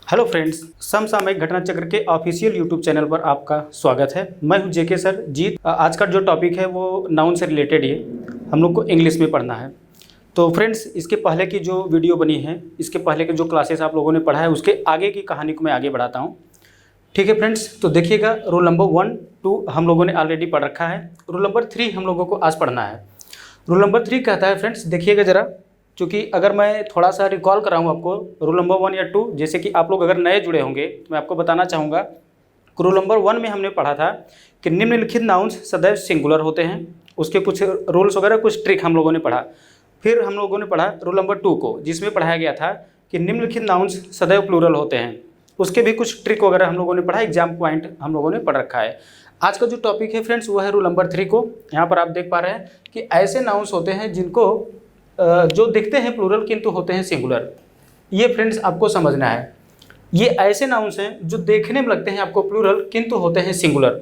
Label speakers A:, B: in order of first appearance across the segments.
A: Hello friends, समसामयिक घटना चक्र के ऑफिशियल यूट्यूब चैनल पर आपका स्वागत है। मैं हूं जेके सर जीत। आज का जो टॉपिक है वो नाउन से रिलेटेड ही हम लोग को इंग्लिश में पढ़ना है। तो फ्रेंड्स, इसके पहले की जो वीडियो बनी है, इसके पहले के जो क्लासेस आप लोगों ने पढ़ा है, उसके आगे की कहानी को मैं आगे बढ़ाता हूँ। ठीक है फ्रेंड्स, तो देखिएगा, रूल नंबर 1, 2 हम लोगों ने ऑलरेडी पढ़ रखा है। रूल नंबर 3 हम लोगों को आज पढ़ना है। रूल नंबर 3 कहता है फ्रेंड्स, देखिएगा ज़रा, क्योंकि अगर मैं थोड़ा सा रिकॉल कराऊँ आपको रूल नंबर 1 या 2, जैसे कि आप लोग अगर नए जुड़े होंगे तो मैं आपको बताना चाहूँगा। रूल नंबर 1 में हमने पढ़ा था कि निम्नलिखित नाउन्स सदैव सिंगुलर होते हैं। उसके कुछ रूल्स वगैरह, कुछ ट्रिक हम लोगों ने पढ़ा। फिर हम लोगों ने पढ़ा रूल नंबर 2 को, जिसमें पढ़ाया गया था कि निम्नलिखित नाउन्स सदैव प्लूरल होते हैं। उसके भी कुछ ट्रिक वगैरह हम लोगों ने पढ़ा, एग्जाम पॉइंट हम लोगों ने पढ़ रखा है। आज का जो टॉपिक है फ्रेंड्स, वो है रूल नंबर 3 को। यहाँ पर आप देख पा रहे हैं कि ऐसे नाउन्स होते हैं जिनको जो दिखते हैं प्लूरल किंतु होते हैं सिंगुलर। ये फ्रेंड्स आपको समझना है। ये ऐसे नाउन्स हैं जो देखने में लगते हैं आपको प्लूरल किंतु होते हैं सिंगुलर।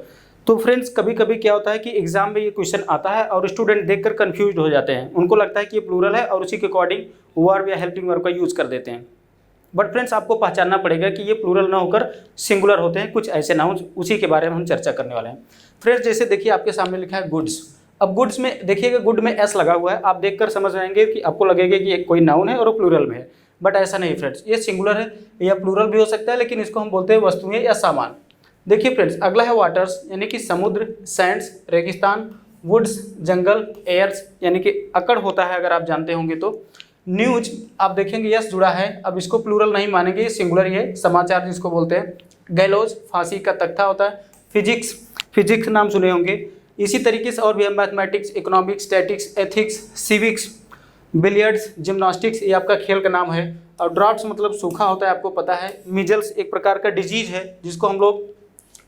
A: तो फ्रेंड्स, कभी कभी क्या होता है कि एग्जाम में ये क्वेश्चन आता है और स्टूडेंट देखकर कंफ्यूज हो जाते हैं। उनको लगता है कि ये प्लूरल है और उसी के अकॉर्डिंग वर्ब या हेल्पिंग वर्ब का यूज़ कर देते हैं। बट फ्रेंड्स, आपको पहचानना पड़ेगा कि ये प्लूरल ना होकर सिंगुलर होते हैं कुछ ऐसे नाउन्स। उसी के बारे में हम चर्चा करने वाले हैं। फ्रेंड्स, जैसे देखिए आपके सामने लिखा है गुड्स। अब गुड्स में देखिएगा, गुड में एस लगा हुआ है। आप देखकर समझ जाएंगे कि आपको लगेगा कि ये कोई नाउन है और वो प्लूरल में है, बट ऐसा नहीं फ्रेंड्स। ये सिंगुलर है या प्लूरल भी हो सकता है, लेकिन इसको हम बोलते हैं वस्तुएं या सामान। देखिए फ्रेंड्स, अगला है वाटर्स, यानी कि समुद्र, सैंड्स रेगिस्तान, वुड्स जंगल, एयर्स यानी कि अकड़ होता है, अगर आप जानते होंगे तो। न्यूज, आप देखेंगे यस जुड़ा है। अब इसको प्लूरल नहीं मानेंगे, ये सिंगुलर, ये समाचार जिसको बोलते हैं। गैलोज, फांसी का तख्ता होता है। फिजिक्स, फिजिक्स नाम सुने होंगे। इसी तरीके से और भी है, mathematics, economics, statics, ethics, civics, billiards, gymnastics, ये आपका खेल का नाम है। और ड्राफ्ट्स मतलब सूखा होता है, आपको पता है। मिजल्स एक प्रकार का डिजीज है जिसको हम लोग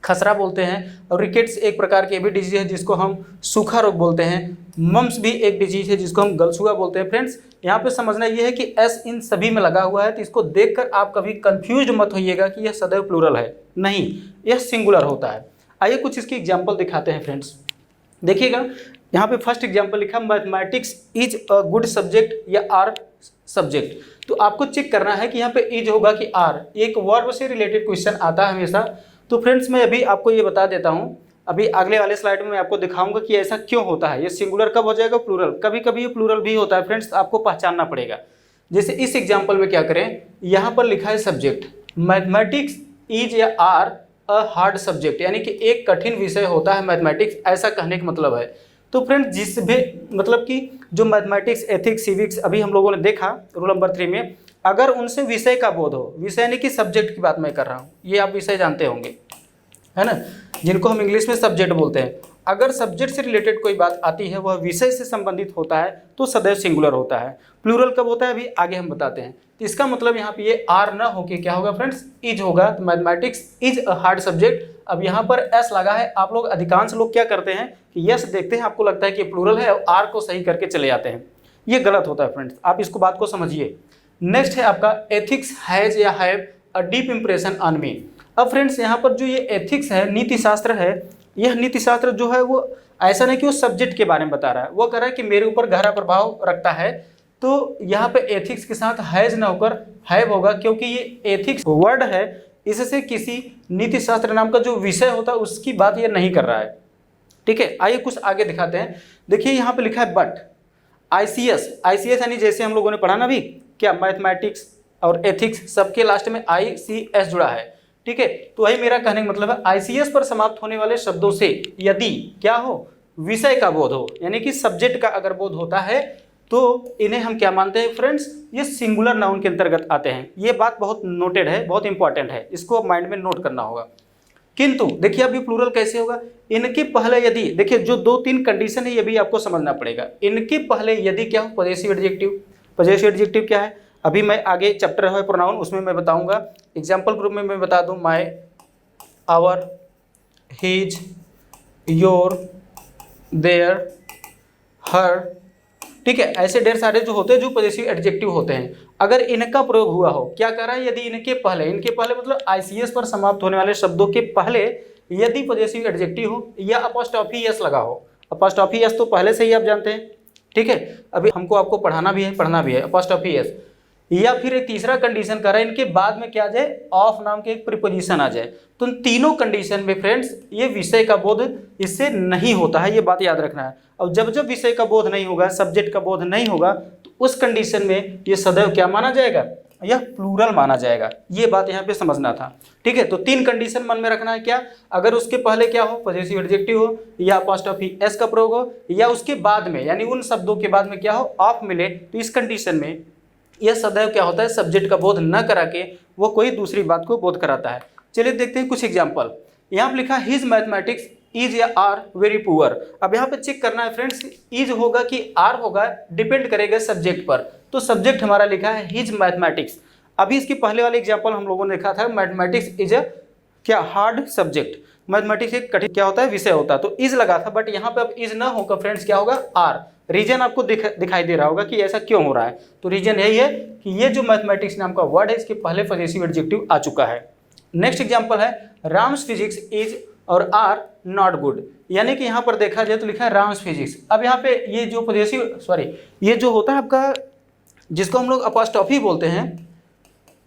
A: खसरा बोलते हैं। और रिकेट्स एक प्रकार की भी डिजीज है जिसको हम सूखा रोग बोलते हैं। मम्स भी एक डिजीज है जिसको हम गलसुआ बोलते हैं। फ्रेंड्स, यहाँ पे समझना ये है कि एस इन सभी में लगा हुआ है, तो इसको देखकर आप कभी कंफ्यूज मत होइएगा कि यह सदैव प्लूरल है। नहीं, यह सिंगुलर होता है। आइए कुछ इसकी एग्जाम्पल दिखाते हैं फ्रेंड्स। देखिएगा, यहाँ पे फर्स्ट एग्जाम्पल लिखा, mathematics is a good subject या आर सब्जेक्ट। तो आपको चेक करना है कि यहाँ पे इज होगा कि आर। एक वर्ब से रिलेटेड क्वेश्चन आता है हमेशा। तो फ्रेंड्स, मैं अभी आपको ये बता देता हूँ। अभी अगले वाले स्लाइड में मैं आपको दिखाऊंगा कि ऐसा क्यों होता है। ये सिंगुलर कब हो जाएगा, प्लूरल। कभी कभी ये प्लूरल भी होता है फ्रेंड्स, आपको पहचानना पड़ेगा। जैसे इस एग्जाम्पल में क्या करें, यहाँ पर लिखा है सब्जेक्ट, मैथमेटिक्स इज या आर अ हार्ड सब्जेक्ट, यानी कि एक कठिन विषय होता है मैथमेटिक्स, ऐसा कहने का मतलब है। तो फ्रेंड्स, जिस भी मतलब कि जो मैथमेटिक्स, एथिक्स, सिविक्स अभी हम लोगों ने देखा रूल नंबर 3 में, अगर उनसे विषय का बोध हो, विषय यानी कि सब्जेक्ट की बात मैं कर रहा हूँ, ये आप विषय जानते होंगे, है ना, जिनको हम इंग्लिश में सब्जेक्ट बोलते हैं। अगर सब्जेक्ट से रिलेटेड कोई बात आती है, वह विषय से संबंधित होता है, तो सदैव सिंगुलर होता है। प्लूरल कब होता है अभी आगे हम बताते हैं। तो इसका मतलब यहाँ पे ये आर ना होके क्या होगा फ्रेंड्स, इज होगा। तो mathematics is a hard subject. अब यहाँ पर एस लगा है। आप लोग, अधिकांश लोग क्या करते हैं कि यस देखते हैं, आपको लगता है कि प्लूरल है और आर को सही करके चले जाते हैं। ये गलत होता है फ्रेंड्स, आप इसको बात को समझिए। नेक्स्ट है आपका एथिक्स हैज या have a deep impression on me. अब फ्रेंड्स, यहाँ पर जो ये एथिक्स है, नीति शास्त्र है, यह नीति शास्त्र जो है वो ऐसा नहीं कि वो सब्जेक्ट के बारे में बता रहा है, वो कह रहा है कि मेरे ऊपर गहरा प्रभाव रखता है। तो यहाँ पे एथिक्स के साथ हैज ना होकर हैव होगा, क्योंकि ये एथिक्स वर्ड है, इससे किसी नीति शास्त्र नाम का जो विषय होता है उसकी बात ये नहीं कर रहा है। ठीक है, आइए कुछ आगे दिखाते हैं। देखिए यहाँ पे लिखा है बट आईसीएस, आईसीएस यानी जैसे हम लोगों ने पढ़ा ना अभी, क्या मैथमेटिक्स और एथिक्स सबके लास्ट में आईसीएस जुड़ा है। ठीक है, तो वही मेरा कहने का मतलब है, आईसीएस पर समाप्त होने वाले शब्दों से यदि क्या हो, विषय का बोध हो, यानी कि सब्जेक्ट का अगर बोध होता है, तो इन्हें हम क्या मानते हैं फ्रेंड्स, ये सिंगुलर नाउन के अंतर्गत आते हैं। ये बात बहुत नोटेड है, बहुत इंपॉर्टेंट है, इसको माइंड में नोट करना होगा। किंतु देखिए अभी प्लूरल कैसे होगा, इनके पहले यदि, देखिए जो 2-3 कंडीशन है ये भी आपको समझना पड़ेगा। इनके पहले यदि क्या हो, पजेसिव एडजेक्टिव। पजेसिव एडजेक्टिव क्या है, अभी मैं आगे चैप्टर है प्रोनाउन, उसमें मैं बताऊंगा। एग्जाम्पल ग्रुप में मैं बता दूं, my, our, his, your, their, her. ठीक है, ऐसे ढेर सारे जो होते हैं जो पजेसिव एडजेक्टिव होते हैं। अगर इनका प्रयोग हुआ हो, क्या कह रहा है, यदि इनके पहले मतलब आईसीएस पर समाप्त होने वाले शब्दों के पहले यदि पजेसिव एडजेक्टिव हो या अपॉस्ट्रोफी एस लगा हो। अपॉस्ट्रोफी एस तो पहले से ही आप जानते हैं। ठीक है, अभी हमको आपको पढ़ाना भी है, पढ़ना भी है। अपॉस्ट्रोफी एस या फिर एक तीसरा कंडीशन कर रहा है इनके बाद में क्या आ जाए, ऑफ नाम के एक प्रीपोजिशन आ जाए। तो इन तीनों कंडीशन में फ्रेंड्स ये विषय का बोध इससे नहीं होता है, ये बात याद रखना है। और जब जब विषय का बोध नहीं होगा, सब्जेक्ट का बोध नहीं होगा, तो उस कंडीशन में ये सदैव क्या माना जाएगा, यह प्लूरल माना जाएगा। ये बात यहाँ पे समझना था, ठीक है। तो तीन कंडीशन मन में रखना है, क्या, अगर उसके पहले क्या हो, पॉजेसिव एडजेक्टिव हो, या अपॉस्ट्रोफी एस का प्रयोग हो, या उसके बाद में यानी उन शब्दों के बाद में क्या हो, ऑफ मिले, तो इस कंडीशन में यह सदैव क्या होता है, सब्जेक्ट का बोध न करा के वो कोई दूसरी बात को बोध कराता है। चलिए देखते हैं कुछ एग्जाम्पल। यहाँ पर लिखा हिज मैथमेटिक्स इज या आर वेरी पुअर। अब यहाँ पे चेक करना है फ्रेंड्स, इज होगा कि आर होगा, डिपेंड करेगा सब्जेक्ट पर। तो सब्जेक्ट हमारा लिखा है हिज मैथमेटिक्स। अभी इसके पहले वाले एग्जाम्पल हम लोगों ने देखा था, मैथमेटिक्स इज अ क्या, हार्ड सब्जेक्ट। मैथमेटिक्स एक कठिन क्या होता है, विषय होता है, तो इज लगा था, बट यहाँ पे अब इज ना होकर फ्रेंड्स क्या होगा, आर। रीजन आपको दिखाई दे रहा होगा कि ऐसा क्यों हो रहा है। तो रीजन यही है कि ये जो मैथमेटिक्स नाम का वर्ड है इसके पहले पॉजेसिव एडजेक्टिव आ चुका है। नेक्स्ट एग्जाम्पल है राम्स फिजिक्स इज और आर नॉट गुड। यानी कि यहाँ पर देखा जाए तो लिखा है राम्स फिजिक्स। अब यहाँ पे ये जो पॉजेसिव ये जो होता है आपका, जिसको हम लोग अपॉस्ट्रोफी बोलते हैं,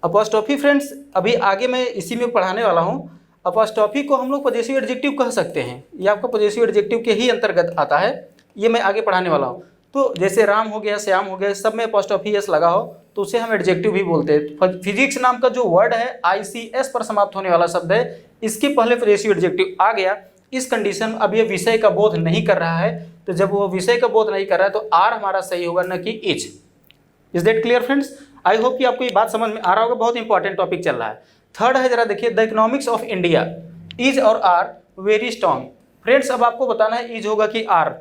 A: अपॉस्ट्रोफी फ्रेंड्स अभी आगे मैं इसी में पढ़ाने वाला हूँ। अपॉस्ट्रोफी को हम लोग पॉजेसिव एडजेक्टिव कह सकते हैं, ये आपका पॉजेसिव एडजेक्टिव के ही अंतर्गत आता है, ये मैं आगे पढ़ाने वाला हूँ। तो जैसे राम हो गया, श्याम हो गया, सब में अपॉस्ट्रोफी एस लगा हो तो उसे हम एडजेक्टिव भी बोलते हैं। फिजिक्स नाम का जो वर्ड है ICS पर समाप्त होने वाला शब्द है, इसके पहले पॉजेसिव एडजेक्टिव आ गया। इस कंडीशन अब ये विषय का बोध नहीं कर रहा है, तो जब वो विषय का बोध नहीं कर रहा है तो आर हमारा सही होगा, न कि is. Is that clear friends? I hope कि आपको ये बात समझ में आ रहा होगा, बहुत इंपॉर्टेंट टॉपिक चल रहा है। थर्ड है, जरा देखिए, the economics of India is और आर वेरी स्ट्रॉन्ग। फ्रेंड्स अब आपको बताना है इज होगा कि आर,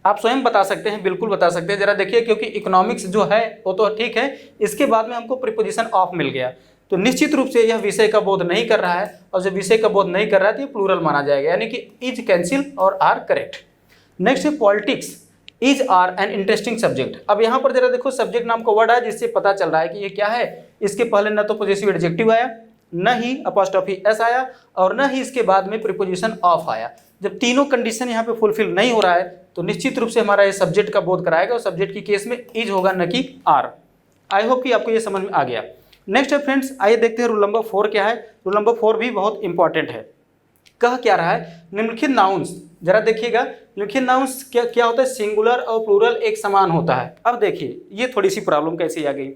A: आप स्वयं बता सकते हैं, बिल्कुल बता सकते हैं। जरा देखिए, क्योंकि इकोनॉमिक्स जो है वो तो ठीक है, इसके बाद में हमको प्रीपोजिशन ऑफ मिल गया, तो निश्चित रूप से यह विषय का बोध नहीं कर रहा है, और जब विषय का बोध नहीं कर रहा है तो ये प्लूरल माना जाएगा, यानी कि इज कैंसिल और आर करेक्ट। नेक्स्ट है politics is are an interesting subject. अब यहाँ पर जरा देखो, सब्जेक्ट नाम का वर्ड है जिससे पता चल रहा है कि ये क्या है। इसके पहले न तो पॉजेसिव एडजेक्टिव आया, न ही अपॉस्ट्रोफी एस आया, और न ही इसके बाद में प्रीपोजिशन ऑफ आया। जब तीनों कंडीशन यहाँ पे फुलफिल नहीं हो रहा है तो निश्चित रूप से हमारा ये सब्जेक्ट का बोध कराएगा, और सब्जेक्ट की केस में इज होगा, न कि आर। आई होप कि आपको ये समझ में आ गया। नेक्स्ट है फ्रेंड्स, आइए देखते हैं रूल नंबर 4 क्या है। रूल नंबर 4 भी बहुत इंपॉर्टेंट है। कह क्या रहा है, निम्नलिखित नाउन्स, जरा देखिएगा, निम्नलिखित नाउन्स क्या होता है, सिंगुलर और प्लूरल एक समान होता है। अब देखिए ये थोड़ी सी प्रॉब्लम कैसे आ गई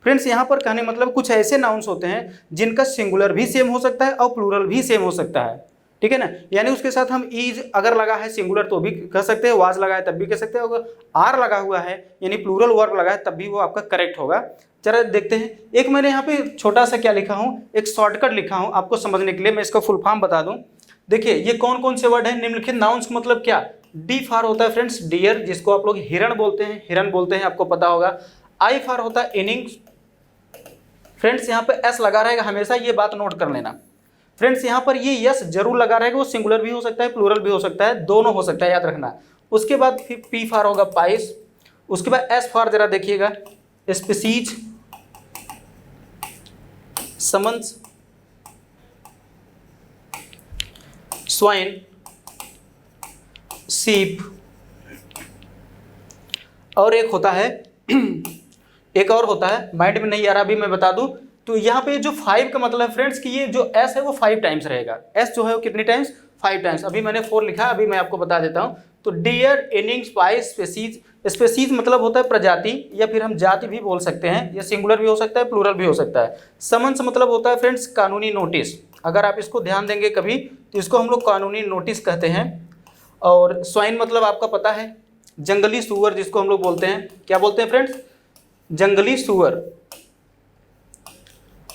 A: फ्रेंड्स, यहाँ पर कहने मतलब कुछ ऐसे नाउन्स होते हैं जिनका सिंगुलर भी सेम हो सकता है और प्लूरल भी सेम हो सकता है, ठीक है ना। यानी उसके साथ हम इज अगर लगा है सिंगुलर तो भी कह सकते हैं, वाज लगा है तब भी कह सकते हैं, अगर आर लगा हुआ है यानी प्लूरल वर्ब लगा है तब भी वो आपका करेक्ट होगा। जरा देखते हैं, एक मैंने यहाँ पे छोटा सा क्या लिखा हूँ, एक शॉर्टकट लिखा हूँ आपको समझने के लिए, मैं इसका फुल फॉर्म बता दूँ। देखिए ये कौन कौन से वर्ड हैं, निम्नलिखित नाउन्स मतलब क्या, डी फॉर होता है फ्रेंड्स डियर, जिसको आप लोग हिरण बोलते हैं, आपको पता होगा। आई फॉर होता है इनिंग्स, फ्रेंड्स यहाँ पे एस लगा रहेगा हमेशा, ये बात नोट कर लेना फ्रेंड्स। यहाँ पर ये यस जरूर लगा रहेगा, वो सिंगुलर भी हो सकता है, प्लूरल भी हो सकता है, दोनों हो सकता है, याद रखना। उसके बाद फिर पी फॉर होगा पाइस, उसके बाद एस फॉर जरा देखिएगा स्पीसीज, समन्स, स्वाइन, सीप, और एक होता है एक और होता है, माइंड में नहीं आ रहा अभी मैं बता दूं। तो यहाँ पे जो 5 का मतलब है फ्रेंड्स कि ये जो एस है वो 5 टाइम्स रहेगा। एस जो है वो कितनी टाइम्स, 5 टाइम्स। अभी मैंने 4 लिखा, अभी मैं आपको बता देता हूँ। तो deer, innings, pice, species. Species मतलब होता है प्रजाति, या फिर हम जाति भी बोल सकते हैं, या सिंगुलर भी हो सकता है, प्लूरल भी हो सकता है। समन्स मतलब होता है फ्रेंड्स कानूनी नोटिस, अगर आप इसको ध्यान देंगे कभी तो इसको हम लोग कानूनी नोटिस कहते हैं। और स्वाइन मतलब आपका पता है जंगली सूअर, जिसको हम लोग बोलते हैं, क्या बोलते हैं फ्रेंड्स, जंगली सूअर।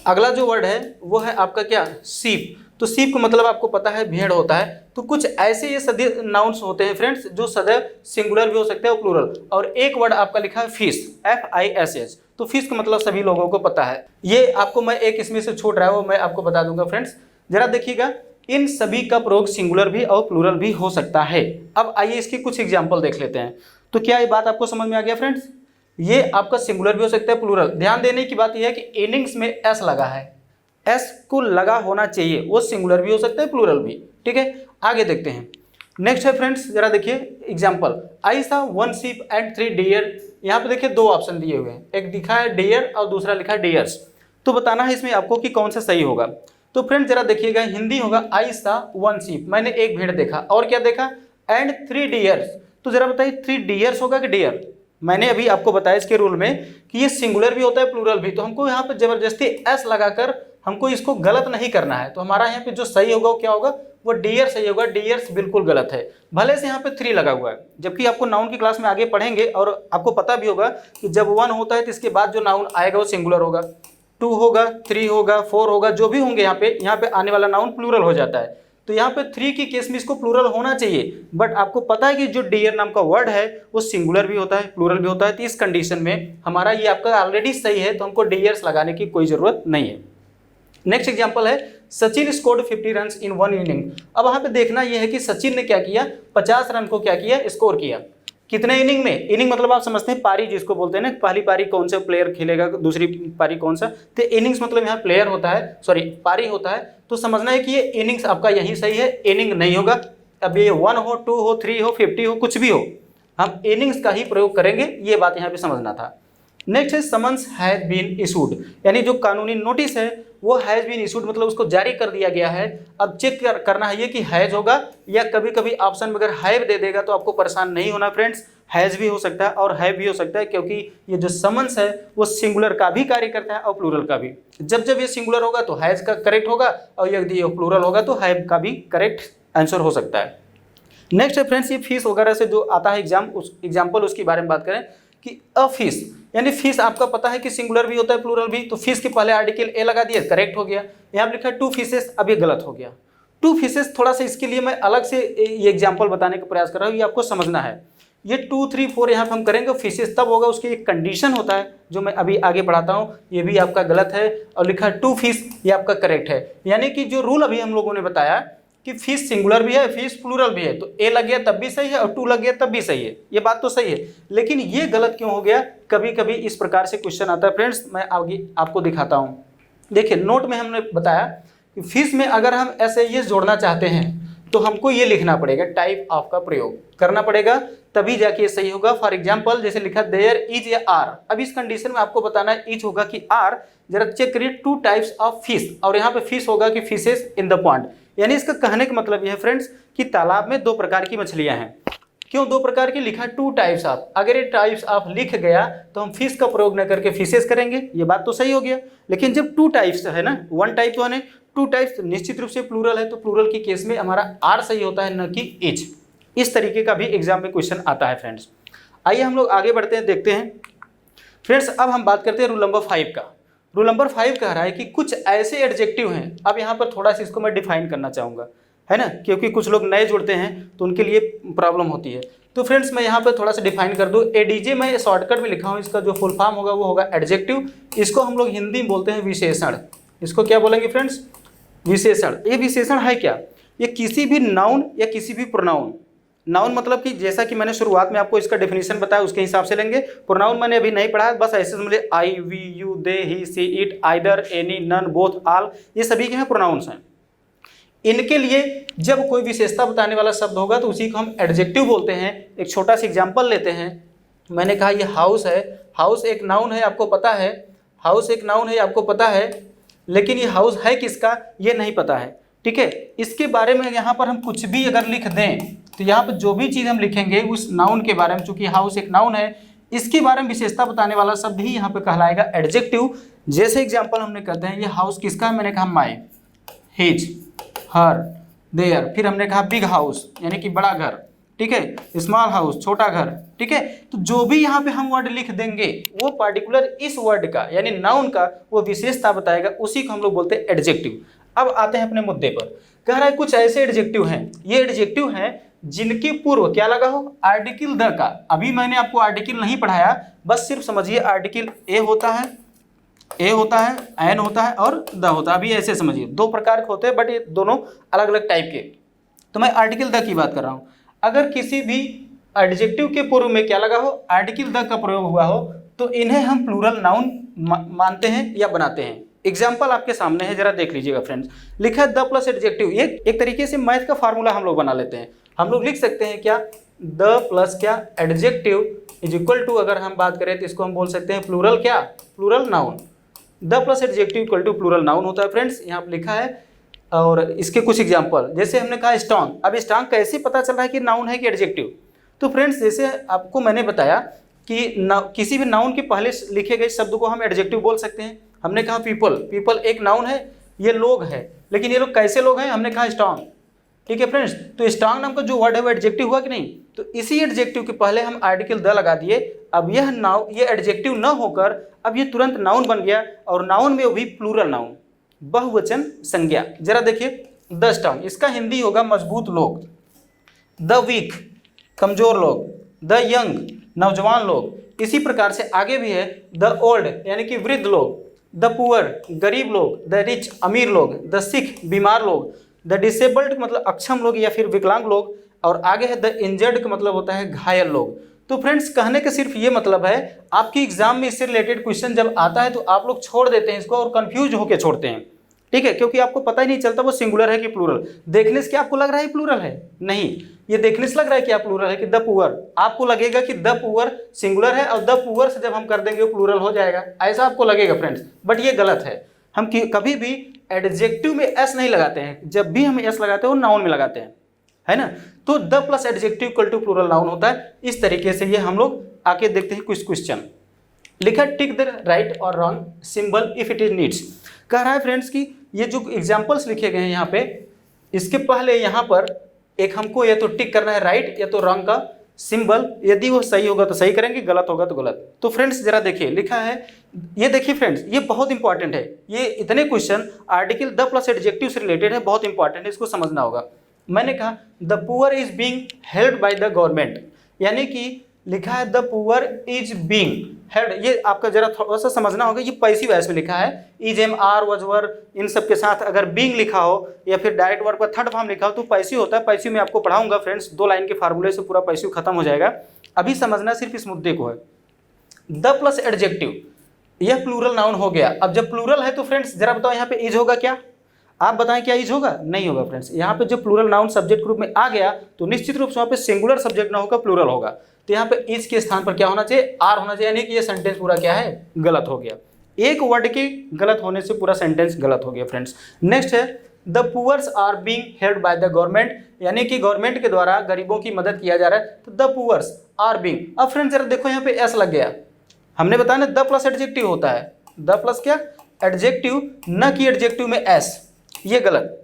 A: अगला जो वर्ड है वो है आपका क्या, सीप। तो सीप का मतलब आपको पता है भेड़ होता है। तो कुछ ऐसे ये सदैव नाउन्स होते हैं फ्रेंड्स जो सदैव सिंगुलर भी हो सकते हैं और प्लूरल। और एक वर्ड आपका लिखा है फिश, FISH। तो फिश का मतलब सभी लोगों को पता है। ये आपको मैं एक इसमें से छूट रहा है वो मैं आपको बता दूंगा फ्रेंड्स। जरा देखिएगा, इन सभी का प्रयोग सिंगुलर भी और प्लूरल भी हो सकता है। अब आइए इसकी कुछ एग्जाम्पल देख लेते हैं। तो क्या ये बात आपको समझ में आ गया फ्रेंड्स, ये आपका सिंगुलर भी हो सकता है, प्लूरल। ध्यान देने की बात यह है कि इनिंग्स में एस लगा है, एस को लगा होना चाहिए, वो सिंगुलर भी हो सकता है, प्लूरल भी, ठीक है। आगे देखते हैं, नेक्स्ट है फ्रेंड्स, जरा देखिए एग्जाम्पल, आई सा 1 sheep एंड 3 deer। यहाँ पे देखिए 2 ऑप्शन दिए हुए हैं, एक दिखा है डियर और दूसरा लिखा है डियर्स। तो बताना है इसमें आपको कि कौन सा सही होगा। तो फ्रेंड्स जरा देखिएगा, हिंदी होगा आई सा 1 sheep, मैंने एक भेड़ देखा, और क्या देखा, एंड 3 deers। तो जरा बताइए 3 deers होगा कि डियर। मैंने अभी आपको बताया इसके रूल में कि ये सिंगुलर भी होता है प्लूरल भी, तो हमको यहाँ पे जबरदस्ती एस लगाकर हमको इसको गलत नहीं करना है। तो हमारा यहाँ पे जो सही होगा वो क्या होगा, वो डियर सही होगा, डियर्स बिल्कुल गलत है। भले से यहाँ पे 3 लगा हुआ है, जबकि आपको नाउन की क्लास में आगे पढ़ेंगे और आपको पता भी होगा कि जब 1 होता है तो इसके बाद जो नाउन आएगा वो सिंगुलर होगा, 2 होगा, 3 होगा, 4 होगा, जो भी होंगे यहाँ पे आने वाला नाउन प्लूरल हो जाता है। तो यहाँ पे 3 की केस में इसको प्लूरल होना चाहिए, बट आपको पता है कि जो डियर नाम का वर्ड है वो सिंगुलर भी होता है प्लूरल भी होता है। तो इस कंडीशन में हमारा ये आपका ऑलरेडी सही है, तो हमको डियर्स लगाने की कोई ज़रूरत नहीं है। नेक्स्ट एग्जांपल है, Sachin scored 50 run in 1 inning. अब वहाँ पे देखना यह है कि सचिन ने क्या किया, 50 रन को क्या किया, स्कोर किया। कितने इनिंग में, इनिंग मतलब आप समझते हैं पारी जिसको बोलते हैं ना, पहली पारी कौन सा प्लेयर खेलेगा, दूसरी पारी कौन सा, तो इनिंग्स मतलब यहाँ प्लेयर होता है, सॉरी पारी होता है। तो समझना है कि ये इनिंग्स आपका यही सही है, इनिंग नहीं होगा। अब ये 1 हो, 2 हो, 3 हो, 50 हो, कुछ भी हो, हम इनिंग्स का ही प्रयोग करेंगे, ये बात यहाँ पे समझना था। नेक्स्ट है समन्स हैज बीन इशूड, यानी जो कानूनी नोटिस है वो हैज बीन इशूड मतलब उसको जारी कर दिया गया है। अब चेक करना है ये कि हैज होगा, या कभी कभी ऑप्शन में अगर हैव दे देगा तो आपको परेशान नहीं होना फ्रेंड्स, हैज भी हो सकता है और हैव भी हो सकता है, क्योंकि ये जो समन्स है वो सिंगुलर का भी कार्य करता है और प्लूरल का भी। जब जब ये सिंगुलर होगा तो हैज का करेक्ट होगा, और यदि ये प्लूरल होगा तो हैव का भी करेक्ट आंसर हो सकता है। नेक्स्ट है फ्रेंड्स, ये फीस वगैरह से जो आता है एग्जाम्पल उसके बारे में बात करें कि अ फीस, यानी फीस आपका पता है कि सिंगुलर भी होता है प्लूरल भी, तो फीस के पहले आर्टिकल ए लगा दिया, करेक्ट हो गया। यहाँ पे लिखा है 2 फिशेस, अब ये गलत हो गया। 2 फिशेस थोड़ा सा इसके लिए मैं अलग से ये एग्जाम्पल बताने का प्रयास कर रहा हूँ, ये आपको समझना है। ये 2, 3, 4 यहाँ पे हम करेंगे, फिशेस तब होगा, उसकी एक कंडीशन होता है जो मैं अभी आगे बढ़ाता हूँ, ये भी आपका गलत है। और लिखा है 2 फिश, ये आपका करेक्ट है। यानी कि जो रूल अभी हम लोगों ने बताया कि फिश सिंगुलर भी है, फिश प्लूरल भी है, तो ए लग गया तब भी सही है और 2 लग गया तब भी सही है, ये बात तो सही है। लेकिन ये गलत क्यों हो गया, कभी कभी इस प्रकार से क्वेश्चन आता है फ्रेंड्स, मैं आगे आपको दिखाता हूँ। देखिए नोट में हमने बताया कि फिश में अगर हम ऐसे ये जोड़ना चाहते हैं तो हमको ये लिखना पड़ेगा, टाइप ऑफ का प्रयोग करना पड़ेगा, तभी जाके ये सही होगा। फॉर एग्जाम्पल जैसे लिखा देयर इज या आर, अब इस कंडीशन में आपको बताना है इज होगा कि आर। जरा चेक करिए 2 टाइप्स ऑफ फिश, और यहाँ पे फिश होगा कि फिशेस इन द पॉन्ड। यानी इसका कहने का मतलब यह है फ्रेंड्स कि तालाब में 2 प्रकार की मछलियां हैं। क्यों 2 प्रकार की, लिखा 2 टाइप्स ऑफ, अगर ये टाइप्स ऑफ लिख गया तो हम फिश का प्रयोग न करके फिशेस करेंगे, ये बात तो सही हो गया। लेकिन जब 2 टाइप्स है ना, 1 टाइप तो है, 2 टाइप्स निश्चित रूप से प्लूरल है, तो प्लूरल की केस में हमारा आर सही होता है, न कि इज। इस तरीके का भी एग्जाम में क्वेश्चन आता है फ्रेंड्स। आइए हम लोग आगे बढ़ते हैं, देखते हैं फ्रेंड्स। अब हम बात करते हैं रूल नंबर 5 का। रूल नंबर 5 कह रहा है कि कुछ ऐसे एडजेक्टिव हैं, अब यहाँ पर थोड़ा सा इसको मैं डिफाइन करना चाहूँगा, है ना, क्योंकि कुछ लोग नए जुड़ते हैं तो उनके लिए प्रॉब्लम होती है। तो फ्रेंड्स मैं यहाँ पर थोड़ा सा डिफाइन कर दूँ। एडीजे मैं शॉर्टकट में लिखा हूँ, इसका जो फुल फॉर्म होगा वो होगा एडजेक्टिव। इसको हम लोग हिंदी में बोलते हैं विशेषण। इसको क्या बोलेंगे फ्रेंड्स, विशेषण। ये विशेषण है क्या, ये किसी भी नाउन या किसी भी प्रोनाउन, नाउन मतलब कि जैसा कि मैंने शुरुआत में आपको इसका डेफिनेशन बताया उसके हिसाब से लेंगे। प्रोनाउन मैंने अभी नहीं पढ़ा, बस ऐसे समझे I, we, you, they, he, she, it, either, any, none, both, all, ये सभी के हैं प्रोनाउंस हैं। इनके लिए जब कोई विशेषता बताने वाला शब्द होगा तो उसी को हम एडजेक्टिव बोलते हैं। एक छोटा सा एग्जाम्पल लेते हैं। मैंने कहा ये हाउस है, हाउस एक नाउन है, आपको पता है, हाउस एक नाउन है, आपको पता है, लेकिन ये हाउस है किसका ये नहीं पता है, ठीक है। इसके बारे में यहाँ पर हम कुछ भी अगर लिख दें तो यहाँ पर जो भी चीज़ हम लिखेंगे उस नाउन के बारे में, चूंकि हाउस एक नाउन है, इसके बारे में विशेषता बताने वाला शब्द ही यहाँ पे कहलाएगा एडजेक्टिव। जैसे एग्जांपल हमने कहते हैं ये हाउस किसका है, मैंने कहा माय, हिज, हर, देयर, फिर हमने कहा बिग हाउस यानी कि बड़ा घर, ठीक है, स्मॉल हाउस छोटा घर, ठीक है। तो जो भी यहाँ पे हम वर्ड लिख देंगे वो पार्टिकुलर इस वर्ड का यानी नाउन का वो विशेषता बताएगा, उसी को हम लोग बोलते हैं एडजेक्टिव। अब आते हैं अपने मुद्दे पर। कह रहा है कुछ ऐसे एडजेक्टिव हैं, ये एडजेक्टिव हैं जिनके पूर्व क्या लगा हो, आर्टिकल द का। अभी मैंने आपको आर्टिकल नहीं पढ़ाया, बस सिर्फ समझिए आर्टिकल ए होता है, ए होता है, एन होता है और द होता है। अभी ऐसे समझिए 2 प्रकार के होते हैं, बट ये दोनों अलग अलग टाइप के। तो मैं आर्टिकल द की बात कर रहा हूँ। अगर किसी भी एडजेक्टिव के पूर्व में क्या लगा हो, आर्टिकल द का प्रयोग हुआ हो, तो इन्हें हम प्लूरल नाउन मानते हैं या बनाते हैं। एग्जाम्पल आपके सामने है, जरा देख लीजिएगा फ्रेंड्स। लिखा है द प्लस एडजेक्टिव, ये एक तरीके से मैथ का फार्मूला हम लोग बना लेते हैं। हम लोग लिख सकते हैं क्या, द प्लस क्या एडजेक्टिव इज इक्वल टू, अगर हम बात करें तो इसको हम बोल सकते हैं प्लूरल क्या, plural noun. The plus adjective equal to plural noun होता है फ्रेंड्स, यहाँ पर लिखा है। और इसके कुछ एग्जाम्पल, जैसे हमने कहा स्ट्रांग। अब स्ट्रांग कैसे पता चल रहा है कि नाउन है कि एडजेक्टिव? तो फ्रेंड्स जैसे आपको मैंने बताया कि किसी भी नाउन के पहले लिखे गए शब्द को हम एडजेक्टिव बोल सकते हैं। हमने कहा पीपल, पीपल एक नाउन है, ये लोग है, लेकिन ये लोग कैसे लोग हैं? हमने कहा स्ट्रांग। ठीक है फ्रेंड्स, तो स्ट्रांग नाम का जो वर्ड है वो एडजेक्टिव हुआ कि नहीं? तो इसी एडजेक्टिव के पहले हम आर्टिकल द लगा दिए। अब यह नाउन, ये एडजेक्टिव न होकर अब ये तुरंत नाउन बन गया, और नाउन में भी प्लूरल नाउन, बहुवचन संज्ञा। जरा देखिए द स्ट्रांग, इसका हिंदी होगा मजबूत लोग, द वीक कमजोर लोग, द यंग नौजवान लोग। इसी प्रकार से आगे भी है द ओल्ड यानी कि वृद्ध लोग, द पुअर गरीब लोग, द रिच अमीर लोग, द सिक बीमार लोग, द डिसेबल्ड मतलब अक्षम लोग या फिर विकलांग लोग, और आगे है द इंजर्ड का मतलब होता है घायल लोग। तो फ्रेंड्स कहने का सिर्फ ये मतलब है, आपकी एग्जाम में इससे रिलेटेड क्वेश्चन जब आता है तो आप लोग छोड़ देते हैं इसको और कंफ्यूज होकर छोड़ते हैं। ठीक है, क्योंकि आपको पता ही नहीं चलता वो सिंगुलर है कि प्लूरल। देखने से क्या आपको लग रहा है प्लूरल है? नहीं, ये देखने से लग रहा है कि आप प्लूरल है कि द पुअर, आपको लगेगा कि द पुअर सिंगुलर है और द पुअर से जब हम कर देंगे वो प्लूरल हो जाएगा, ऐसा आपको लगेगा फ्रेंड्स। बट ये गलत है। हम कभी भी एडजेक्टिव में एस नहीं लगाते हैं, जब भी हम एस लगाते हैं वो नाउन में लगाते हैं, है ना। तो the plus adjective equal to plural noun होता है। इस तरीके से ये हम लोग आके देखते हैं कुछ क्वेश्चन। लिखा टिक द राइट और wrong symbol if it is needs. कह रहा है फ्रेंड्स कि ये जो एग्जाम्पल्स लिखे गए हैं यहाँ पे, इसके पहले यहाँ पर एक हमको या तो टिक करना है राइट या तो रॉन्ग का सिंबल। यदि वो सही होगा तो सही करेंगे, गलत होगा तो गलत। तो फ्रेंड्स जरा देखिए, लिखा है, ये देखिए फ्रेंड्स, ये बहुत इंपॉर्टेंट है। ये इतने question article the plus adjective से रिलेटेड है, बहुत इंपॉर्टेंट है, इसको समझना होगा। मैंने कहा the poor is being held by the government, यानी कि लिखा है the poor is being held. ये आपका जरा थोड़ा सा समझना होगा, ये पैसिव वॉइस में लिखा है। इज एम आर वज वर इन सब के साथ अगर बीइंग लिखा हो या फिर डायरेक्ट वर्ब का थर्ड फॉर्म लिखा हो तो पैसिव होता है। पैसिव में आपको पढ़ाऊंगा फ्रेंड्स, 2 लाइन के फार्मूले से पूरा पैसिव खत्म हो जाएगा। अभी समझना सिर्फ इस मुद्दे को है। द प्लस एडजेक्टिव, यह प्लूरल नाउन हो गया। अब जब प्लूरल है तो फ्रेंड्स जरा बताओ यहाँ पे इज होगा क्या? आप बताएं क्या इज होगा? नहीं होगा फ्रेंड्स। यहाँ पे जो प्लूरल नाउन सब्जेक्ट ग्रुप में आ गया तो निश्चित रूप से वहाँ पे सिंगुलर सब्जेक्ट ना होगा, प्लूरल होगा। तो यहाँ पे इज के स्थान पर क्या होना चाहिए? आर होना चाहिए, यानी कि ये सेंटेंस पूरा क्या है? गलत हो गया। एक वर्ड के गलत होने से पूरा सेंटेंस गलत हो गया फ्रेंड्स। नेक्स्ट है the poors are being held by the government, यानी कि गवर्नमेंट के द्वारा गरीबों की मदद किया जा रहा है। तो द पुअर्स आर बीइंग, अब फ्रेंड्स जरा देखो यहाँ पे एस लग गया। हमने बताया ना द प्लस एडजेक्टिव होता है, द प्लस क्या एडजेक्टिव, न कि एडजेक्टिव में एस, ये गलत।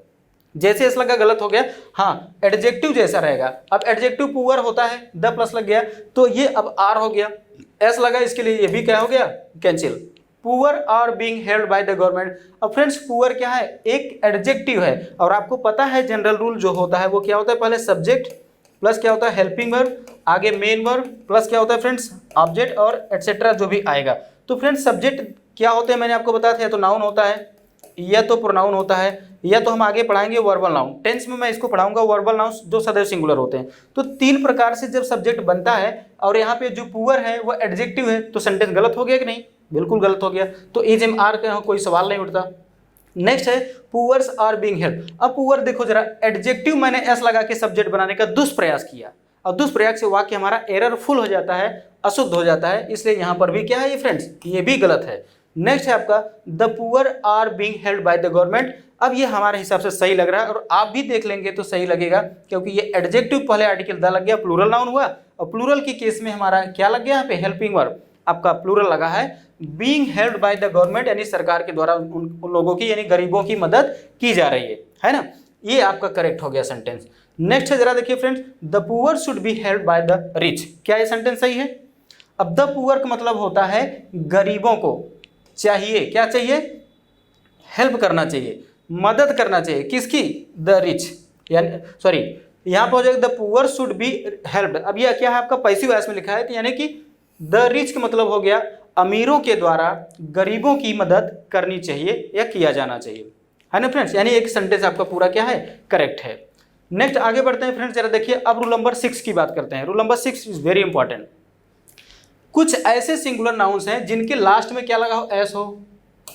A: जैसे एस लगा गलत हो गया। हाँ, एडजेक्टिव जैसा रहेगा। अब एडजेक्टिव पुअर होता है, द प्लस लग गया तो ये अब आर हो गया। एस लगा इसके लिए ये भी क्या हो गया? Cancel. Poor are being held by the government. अब फ्रेंड्स पुअर क्या है? एक एडजेक्टिव है, और आपको पता है जनरल रूल जो होता है वो क्या होता है? पहले सब्जेक्ट प्लस क्या होता है? हेल्पिंग वर्ब, आगे मेन वर्ब प्लस क्या होता है फ्रेंड्स? ऑब्जेक्ट और एटसेट्रा जो भी आएगा। तो फ्रेंड्स सब्जेक्ट क्या होते हैं मैंने आपको बताया था, या तो नाउन होता है या तो प्रोनाउन होता है, या तो हम आगे पढ़ाएंगे वर्बल नाउन। टेंस में मैं इसको पढ़ाऊंगा वर्बल नाउन जो सदैव सिंगुलर होते हैं। तो 3 प्रकार से जब सब्जेक्ट बनता है और यहाँ पे जो पुअर है वो एडजेक्टिव है, तो सेंटेंस गलत हो गया कि नहीं? बिल्कुल गलत हो गया। तो इज एम आर का कोई सवाल नहीं उठता। नेक्स्ट है पुअर्स आर बीइंग हेल्ड। अब पुअर देखो जरा, एडजेक्टिव मैंने एस लगा के सब्जेक्ट बनाने का दुष्प्रयास किया, और दुष्प्रयास से वाक्य हमारा एररफुल हो जाता है, अशुद्ध हो जाता है, इसलिए यहाँ पर भी क्या है ये फ्रेंड्स? ये भी गलत है। नेक्स्ट है आपका the poor are being held by the government. अब ये हमारे हिसाब से सही लग रहा है, और आप भी देख लेंगे तो सही लगेगा, क्योंकि ये एडजेक्टिव पहले आर्टिकल द लग गया, प्लूरल नाउन हुआ, और प्लूरल की केस में हमारा क्या लग गया? यहाँ पे हेल्पिंग वर्ब आपका प्लूरल लगा है। Being held by the government यानी सरकार के द्वारा उन लोगों की यानी गरीबों की मदद की जा रही है ना। ये आपका करेक्ट हो गया सेंटेंस। नेक्स्ट है जरा देखिए friends, the poor should be held by the rich. क्या ये सेंटेंस सही है? अब द पुअर का मतलब होता है गरीबों को चाहिए, क्या चाहिए? हेल्प करना चाहिए, मदद करना चाहिए। किसकी? द रिच, यानी सॉरी यहाँ पर हो जाएगा the poor should be helped. अब यह क्या है आपका? पैसिव वॉइस में लिखा है, यानी कि द रिच का मतलब हो गया अमीरों के द्वारा गरीबों की मदद करनी चाहिए या किया जाना चाहिए, है ना फ्रेंड्स। यानी एक सेंटेंस आपका पूरा क्या है? करेक्ट है। नेक्स्ट आगे बढ़ते हैं फ्रेंड्स, जरा देखिए अब रूल नंबर 6 की बात करते हैं। Rule number 6 is very important. कुछ ऐसे सिंगुलर नाउन्स हैं जिनके लास्ट में क्या लगा हो? एस हो,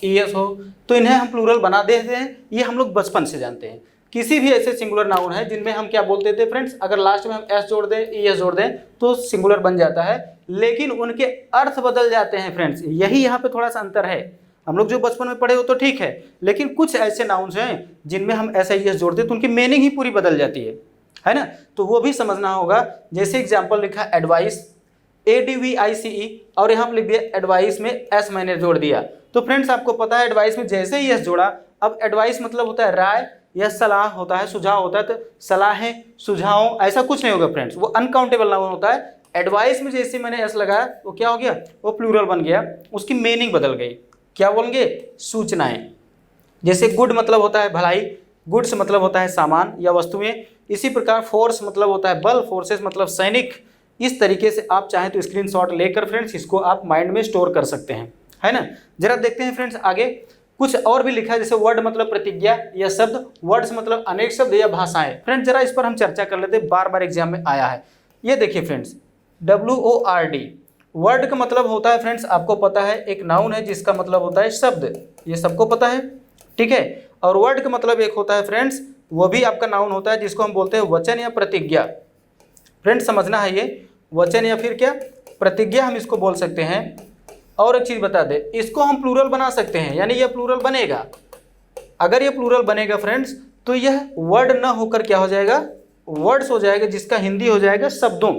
A: ईएस हो, तो इन्हें हम प्लूरल बना देते हैं। ये हम लोग बचपन से जानते हैं। किसी भी ऐसे सिंगुलर नाउन है जिनमें हम क्या बोलते थे फ्रेंड्स, अगर लास्ट में हम एस जोड़ दें, ईएस जोड़ दें तो सिंगुलर बन जाता है, लेकिन उनके अर्थ बदल जाते हैं फ्रेंड्स। यही यहाँ पे थोड़ा सा अंतर है। हम लोग जो बचपन में पढ़े हो तो ठीक है, लेकिन कुछ ऐसे नाउन्स हैं जिनमें हम एस ईएस जोड़ते तो उनकी मीनिंग ही पूरी बदल जाती है ना, तो वो भी समझना होगा। जैसे एग्जाम्पल लिखा एडवाइस, ADVICE, और यहाँ पर लिख दिया एडवाइस में एस मैंने जोड़ दिया। तो फ्रेंड्स आपको पता है एडवाइस में जैसे ही एस जोड़ा, अब एडवाइस मतलब होता है राय या सलाह होता है, सुझाव होता है, तो सलाहें, सुझाव ऐसा कुछ नहीं होगा फ्रेंड्स, वो अनकाउंटेबल नाउन होता है। एडवाइस में जैसे मैंने एस लगाया वो क्या हो गया, वो प्लूरल बन गया, उसकी मीनिंग बदल गई। क्या बोल गए, सूचनाएं। जैसे गुड मतलब होता है भलाई, गुड्स मतलब होता है सामान या वस्तुएं। इसी प्रकार फोर्स मतलब होता है बल, फोर्सेस मतलब सैनिक। इस तरीके से आप चाहें तो स्क्रीनशॉट लेकर फ्रेंड्स इसको आप माइंड में स्टोर कर सकते हैं, है ना। जरा देखते हैं फ्रेंड्स आगे कुछ और भी लिखा है, जैसे वर्ड मतलब प्रतिज्ञा या शब्द, वर्ड्स मतलब अनेक शब्द या भाषाएं। फ्रेंड्स जरा इस पर हम चर्चा कर लेते हैं, बार बार एग्जाम में आया है। ये देखिए फ्रेंड्स, WORD, वर्ड का मतलब होता है फ्रेंड्स, आपको पता है एक नाउन है जिसका मतलब होता है शब्द, ये सबको पता है, ठीक है। और वर्ड का मतलब एक होता है फ्रेंड्स, वो भी आपका नाउन होता है जिसको हम बोलते हैं वचन या प्रतिज्ञा। फ्रेंड्स समझना है, ये वचन या फिर क्या, प्रतिज्ञा हम इसको बोल सकते हैं। और एक चीज़ बता दें, इसको हम प्लूरल बना सकते हैं, यानी यह प्लूरल बनेगा। अगर ये प्लूरल बनेगा फ्रेंड्स तो यह वर्ड न होकर क्या हो जाएगा, वर्ड्स हो जाएगा, जिसका हिंदी हो जाएगा शब्दों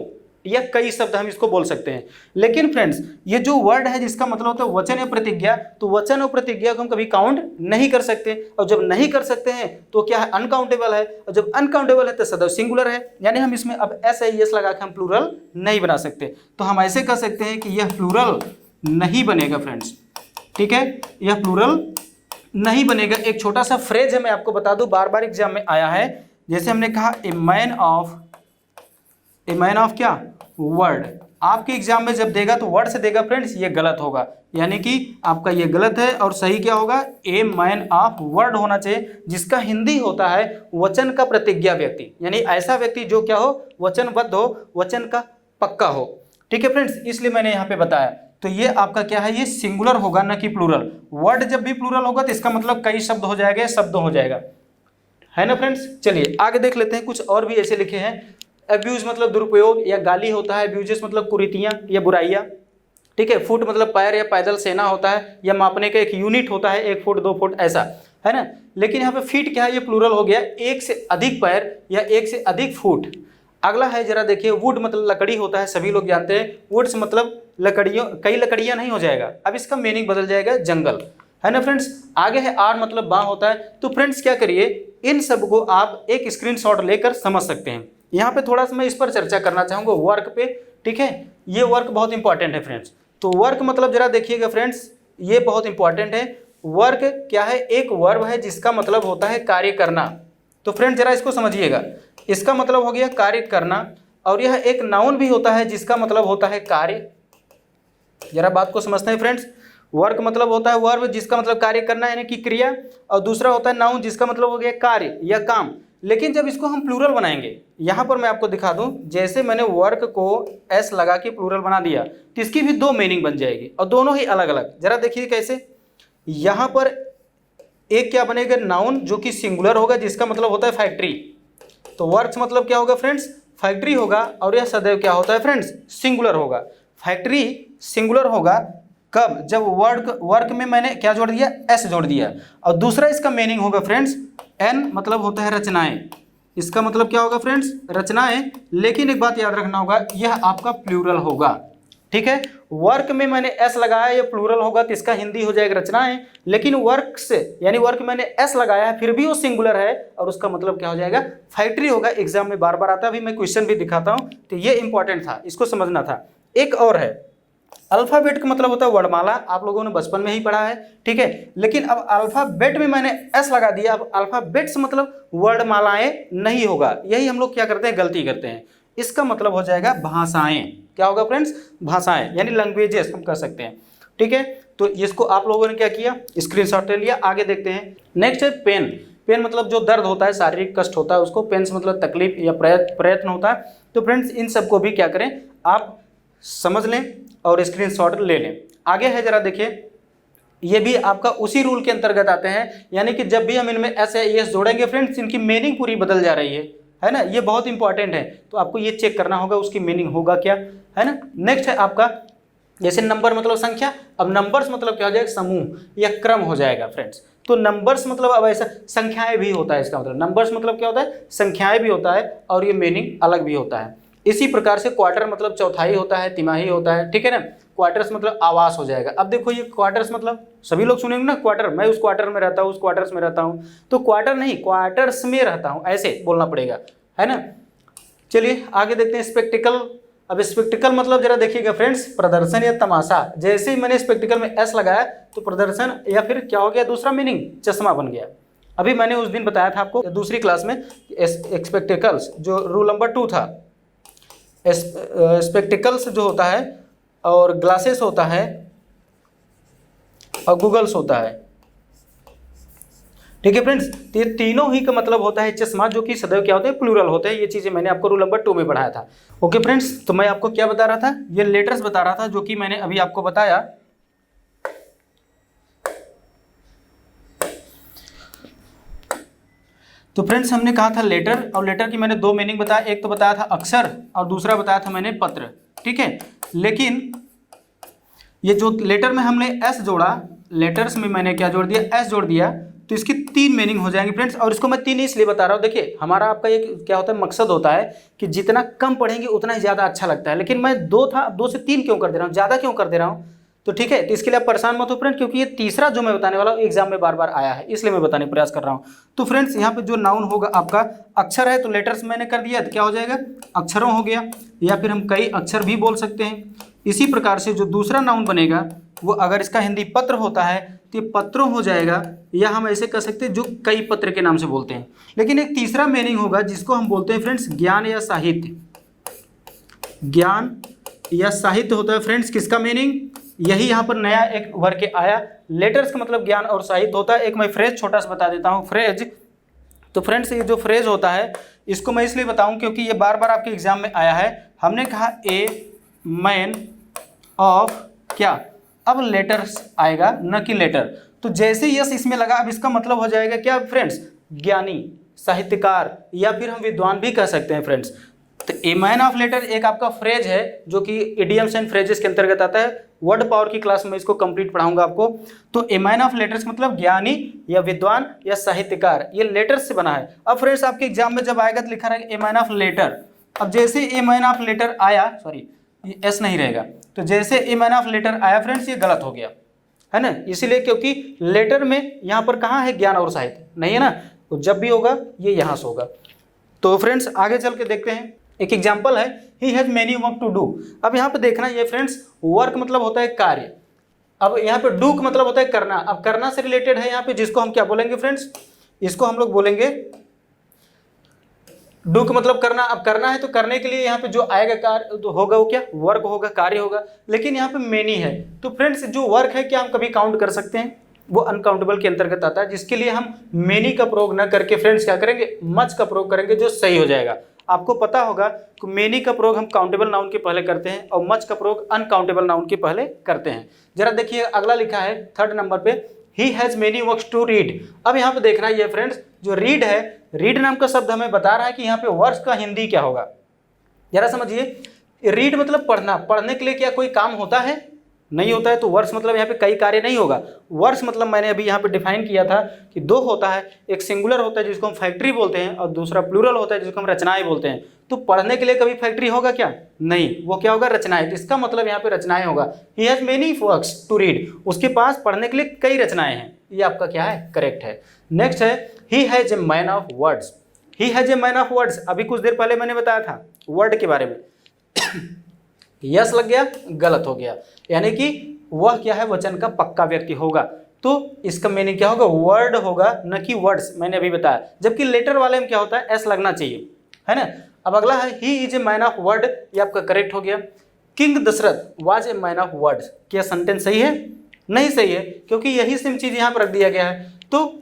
A: या कई शब्द हम इसको बोल सकते हैं। लेकिन फ्रेंड्स ये जो वर्ड है जिसका मतलब होता है वचन या प्रतिज्ञा, तो वचन और प्रतिज्ञा को हम कभी काउंट नहीं कर सकते, और जब नहीं कर सकते हैं तो क्या है, अनकाउंटेबल है, और जब अनकाउंटेबल है तो सदैव सिंगुलर है, यानी हम इसमें अब SIES लगा के हम प्लूरल नहीं बना सकते। तो हम ऐसे कर सकते हैं कि यह प्लूरल नहीं बनेगा फ्रेंड्स, ठीक है, यह प्लूरल नहीं बनेगा। एक छोटा सा फ्रेज है, मैं आपको बता दूं, बार बार एग्जाम में आया है। जैसे हमने कहा ए मैन ऑफ क्या, वर्ड। आपके एग्जाम में जब देगा तो वर्ड से देगा फ्रेंड्स, ये गलत होगा, यानी कि आपका ये गलत है, और सही क्या होगा, ए मैन ऑफ वर्ड होना चाहिए, जिसका हिंदी होता है वचन का प्रतिज्ञा व्यक्ति, यानी ऐसा व्यक्ति जो क्या हो, वचनबद्ध हो, वचन का पक्का हो, ठीक है फ्रेंड्स। इसलिए मैंने यहाँ पे बताया, तो ये आपका क्या है, ये सिंगुलर होगा ना कि प्लूरल। वर्ड जब भी प्लूरल होगा तो इसका मतलब कई शब्द हो जाएगा, शब्द हो जाएगा, है ना फ्रेंड्स। चलिए आगे देख लेते हैं, कुछ और भी ऐसे लिखे हैं। अब्यूज मतलब दुरुपयोग या गाली होता है, अब्यूजेस मतलब कुरीतियाँ या बुराइयाँ, ठीक है। फुट मतलब पैर या पैदल सेना होता है, या मापने का एक यूनिट होता है, 1 फुट 2 फुट ऐसा, है ना। लेकिन यहाँ पे फीट क्या है, ये प्लूरल हो गया, 1 से अधिक पैर या 1 से अधिक फुट। अगला है जरा देखिए, वुड मतलब लकड़ी होता है, सभी लोग जानते हैं। वुड्स मतलब लकड़ियों, कई लकड़ियाँ नहीं हो जाएगा, अब इसका मीनिंग बदल जाएगा जंगल, है ना फ्रेंड्स। आगे है आर मतलब बाँ होता है। तो फ्रेंड्स क्या करिए, इन सब को आप एक स्क्रीनशॉट लेकर समझ सकते हैं। यहाँ पे थोड़ा सा मैं इस पर चर्चा करना चाहूँगा, वर्क पे, ठीक है। ये वर्क बहुत इंपॉर्टेंट है फ्रेंड्स। तो वर्क मतलब जरा देखिएगा फ्रेंड्स, ये बहुत इंपॉर्टेंट है। वर्क क्या है, एक वर्ब है जिसका मतलब होता है कार्य करना। तो फ्रेंड्स जरा इसको समझिएगा, इसका मतलब हो गया कार्य करना, और यह एक नाउन भी होता है जिसका मतलब होता है कार्य। जरा बात को समझते हैं फ्रेंड्स, वर्क मतलब होता है वर्ब जिसका मतलब कार्य करना यानी कि क्रिया, और दूसरा होता है नाउन जिसका मतलब हो गया कार्य या काम। लेकिन जब इसको हम प्लूरल बनाएंगे, यहाँ पर मैं आपको दिखा दूं, जैसे मैंने वर्क को एस लगा के प्लूरल बना दिया तो इसकी भी 2 मीनिंग बन जाएगी, और दोनों ही अलग अलग। जरा देखिए कैसे, यहाँ पर एक क्या बनेगा, नाउन जो कि सिंगुलर होगा जिसका मतलब होता है फैक्ट्री। तो वर्क्स मतलब क्या होगा फ्रेंड्स, फैक्ट्री होगा, और यह सदैव क्या होता है फ्रेंड्स, सिंगुलर होगा। फैक्ट्री सिंगुलर होगा कब, जब वर्क में मैंने क्या जोड़ दिया, एस जोड़ दिया। और दूसरा इसका मीनिंग होगा फ्रेंड्स, एन मतलब होता है रचनाएं, इसका मतलब क्या होगा फ्रेंड्स, रचनाएं। लेकिन एक बात याद रखना होगा, यह आपका प्लूरल होगा, ठीक है। वर्क में मैंने एस लगाया, ये प्लूरल होगा तो इसका हिंदी हो जाएगा रचनाएं। लेकिन वर्क से, यानी वर्क मैंने एस लगाया है फिर भी वो सिंगुलर है, और उसका मतलब क्या हो जाएगा, फैक्ट्री होगा। एग्जाम में बार बार आता है, अभी मैं क्वेश्चन भी दिखाता हूँ, तो ये इंपॉर्टेंट था, इसको समझना था। एक और है, अल्फ़ाबेट का मतलब होता है वर्णमाला, आप लोगों ने बचपन में ही पढ़ा है, ठीक है। लेकिन अब अल्फ़ाबेट में मैंने एस लगा दिया, अब अल्फ़ाबेट्स मतलब वर्णमालाएं नहीं होगा, यही हम लोग क्या करते हैं, गलती करते हैं। इसका मतलब हो जाएगा भाषाएं। क्या होगा फ्रेंड्स, भाषाएं, यानी लैंग्वेजेस हम कह सकते हैं, ठीक है। तो इसको आप लोगों ने क्या किया, स्क्रीनशॉट ले लिया। आगे देखते हैं, नेक्स्ट है पेन। पेन मतलब जो दर्द होता है, शारीरिक कष्ट होता है उसको, पेन से मतलब तकलीफ या प्रयत्न होता है। तो फ्रेंड्स इन सबको भी क्या करें, आप समझ लें और स्क्रीनशॉट ले लें। आगे है जरा देखिए, ये भी आपका उसी रूल के अंतर्गत आते हैं, यानी कि जब भी हम इनमें एस या एस जोड़ेंगे फ्रेंड्स, इनकी मीनिंग पूरी बदल जा रही है ना। ये बहुत इंपॉर्टेंट है, तो आपको ये चेक करना होगा उसकी मीनिंग होगा क्या, है ना। नेक्स्ट है आपका जैसे नंबर मतलब संख्या, अब नंबर्स मतलब क्या हो जाएगा, समूह या क्रम हो जाएगा फ्रेंड्स। तो नंबर्स मतलब अब ऐसा संख्याएं भी होता है, इसका मतलब नंबर्स मतलब क्या होता है, संख्याएं भी होता है, और ये मीनिंग अलग भी होता है। इसी प्रकार से क्वार्टर मतलब चौथाई होता है, तिमाही होता है, ठीक है ना। क्वार्टर्स मतलब आवास हो जाएगा। अब देखो ये क्वार्टर्स मतलब सभी लोग सुनेंगे ना, क्वार्टर, मैं उस क्वार्टर में रहता हूँ, उस क्वार्टर्स में रहता हूँ, तो क्वार्टर नहीं, क्वार्टर्स में रहता हूँ, ऐसे बोलना पड़ेगा, है ना। चलिए आगे देखते हैं स्पेक्टिकल। अब स्पेक्टिकल मतलब जरा देखिएगा फ्रेंड्स, प्रदर्शन या तमाशा। जैसे ही मैंने स्पेक्टिकल में एस लगाया तो प्रदर्शन या फिर क्या हो गया, दूसरा मीनिंग चश्मा बन गया। अभी मैंने उस दिन बताया था आपको दूसरी क्लास में, स्पेक्टिकल्स जो रूल नंबर 2 था, स्पेक्टिकल्स जो होता है और ग्लासेस होता है और गूगल्स होता है, ठीक है फ्रेंड्स। तो ये तीनों ही का मतलब होता है चश्मा, जो कि सदैव क्या होते हैं, प्लूरल होते हैं। ये चीज़ें मैंने आपको रूल नंबर 2 में पढ़ाया था। ओके फ्रेंड्स, तो मैं आपको क्या बता रहा था, ये लेटर्स बता रहा था जो कि मैंने अभी आपको बताया। तो फ्रेंड्स हमने कहा था लेटर, और लेटर की मैंने 2 मीनिंग बताया, एक तो बताया था अक्षर और दूसरा बताया था मैंने पत्र, ठीक है। लेकिन ये जो लेटर में हमने एस जोड़ा, लेटर्स में मैंने क्या जोड़ दिया, एस जोड़ दिया, तो इसकी 3 मीनिंग हो जाएंगी फ्रेंड्स। और इसको मैं 3 इसलिए बता रहा हूँ, देखिए हमारा आपका ये क्या होता है, मकसद होता है कि जितना कम पढ़ेंगे उतना ही ज़्यादा अच्छा लगता है। लेकिन मैं 2 से 3 क्यों कर दे रहा हूँ, ज़्यादा क्यों कर दे रहा हूँ, तो ठीक है। तो इसके लिए आप परेशान मत हो फ्रेंड्स, क्योंकि ये तीसरा जो मैं बताने वाला हूँ एग्जाम में बार बार आया है, इसलिए मैं बताने का प्रयास कर रहा हूँ। तो फ्रेंड्स यहाँ पे जो नाउन होगा आपका अक्षर है, तो लेटर्स मैंने कर दिया, तो क्या हो जाएगा, अक्षरों हो गया, या फिर हम कई अक्षर भी बोल सकते हैं। इसी प्रकार से जो दूसरा नाउन बनेगा वो अगर इसका हिंदी पत्र होता है तो ये पत्रों हो जाएगा, या हम ऐसे कह सकते हैं जो कई पत्र के नाम से बोलते हैं। लेकिन एक तीसरा मीनिंग होगा जिसको हम बोलते हैं फ्रेंड्स ज्ञान या साहित्य। ज्ञान या साहित्य होता है फ्रेंड्स, किसका मीनिंग, यही यहाँ पर नया एक उभर के आया। लेटर्स का मतलब ज्ञान और साहित्य होता है। एक मैं फ्रेज छोटा सा बता देता हूँ, फ्रेज। तो फ्रेंड्स ये जो फ्रेज होता है इसको मैं इसलिए बताऊँ क्योंकि ये बार बार आपके एग्जाम में आया है। हमने कहा ए मैन ऑफ क्या, अब लेटर्स आएगा न कि लेटर, तो जैसे यस इसमें लगा, अब इसका मतलब हो जाएगा क्या फ्रेंड्स, ज्ञानी, साहित्यकार, या फिर हम विद्वान भी कह सकते हैं फ्रेंड्स। तो ए मैन ऑफ लेटर एक आपका फ्रेज है जो कि इडियम्स एंड फ्रेजेस के अंतर्गत आता है। वर्ड पावर की क्लास में इसको कंप्लीट पढ़ाऊंगा आपको। तो ए मैन ऑफ लेटर्स मतलब ज्ञानी या विद्वान या साहित्यकार, ये लेटर्स से बना है। अब फ्रेंड्स आपके एग्जाम में जब आएगा तो लिखा रहेगा ए मैन ऑफ लेटर। अब जैसे ए मैन ऑफ लेटर आया, सॉरी ये एस नहीं रहेगा, तो जैसे ए मैन ऑफ लेटर आया फ्रेंड्स ये गलत हो गया, है ना। इसीलिए क्योंकि लेटर में यहाँ पर कहाँ है ज्ञान और साहित्य, नहीं है ना, तो जब भी होगा ये यहाँ से होगा। तो फ्रेंड्स आगे चल के देखते हैं, एक एग्जाम्पल है, he has many work to do. अब यहाँ पे देखना ये फ्रेंड्स, वर्क मतलब होता है कार्य, अब यहाँ पे डू का मतलब होता है करना। अब करना से रिलेटेड है यहाँ पे, जिसको हम क्या बोलेंगे फ्रेंड्स, इसको हम लोग बोलेंगे डू का मतलब करना। अब करना है तो करने के लिए यहाँ पे जो आएगा कार्य तो होगा वो क्या, वर्क होगा, कार्य होगा। लेकिन यहाँ पे मेनी है, तो फ्रेंड्स जो वर्क है क्या हम कभी काउंट कर सकते हैं, वो अनकाउंटेबल के अंतर्गत आता है, जिसके लिए हम मेनी का प्रयोग न करके फ्रेंड्स क्या करेंगे, मच का प्रयोग करेंगे, जो सही हो जाएगा। आपको पता होगा कि मेनी का प्रयोग हम काउंटेबल नाउन के पहले करते हैं और मच का प्रयोग अनकाउंटेबल नाउन के पहले करते हैं। जरा देखिए अगला लिखा है 3rd नंबर पे, he has many works to read. अब यहाँ पे देखना ये फ्रेंड्स, जो रीड है, रीड नाम का शब्द हमें बता रहा है कि यहाँ पे वर्क्स का हिंदी क्या होगा। जरा समझिए, रीड मतलब पढ़ना, पढ़ने के लिए क्या कोई काम होता है, नहीं होता है। तो वर्ष मतलब यहाँ पे कई कार्य नहीं होगा। वर्ष मतलब मैंने अभी यहाँ पे डिफाइन किया था कि 2 होता है, एक सिंगुलर होता है जिसको हम फैक्ट्री बोलते हैं और दूसरा प्लूरल होता है जिसको हम रचनाएं बोलते हैं। तो पढ़ने के लिए कभी फैक्ट्री होगा क्या, नहीं, वो क्या होगा, रचनाएं। तो इसका मतलब यहाँ पे रचनाएं होगा। He has many works to read, उसके पास पढ़ने के लिए कई रचनाएं हैं, ये आपका क्या है, करेक्ट है। नेक्स्ट है, he has a man of words. He has a man of words, अभी कुछ देर पहले मैंने बताया था वर्ड के बारे में। यस लग गया, गलत हो गया, यानी कि वह क्या है, वचन का पक्का व्यक्ति होगा। तो इसका मीनिंग क्या होगा, वर्ड होगा, न कि वर्ड्स, मैंने अभी बताया। जबकि लेटर वाले में क्या होता है, एस लगना चाहिए, है ना। अब अगला है, he is a man of word, ये आपका करेक्ट हो गया। King Dasharath was a man of words, क्या सेंटेंस सही है, नहीं सही है, क्योंकि यही सेम चीज यहाँ पर रख दिया गया है। तो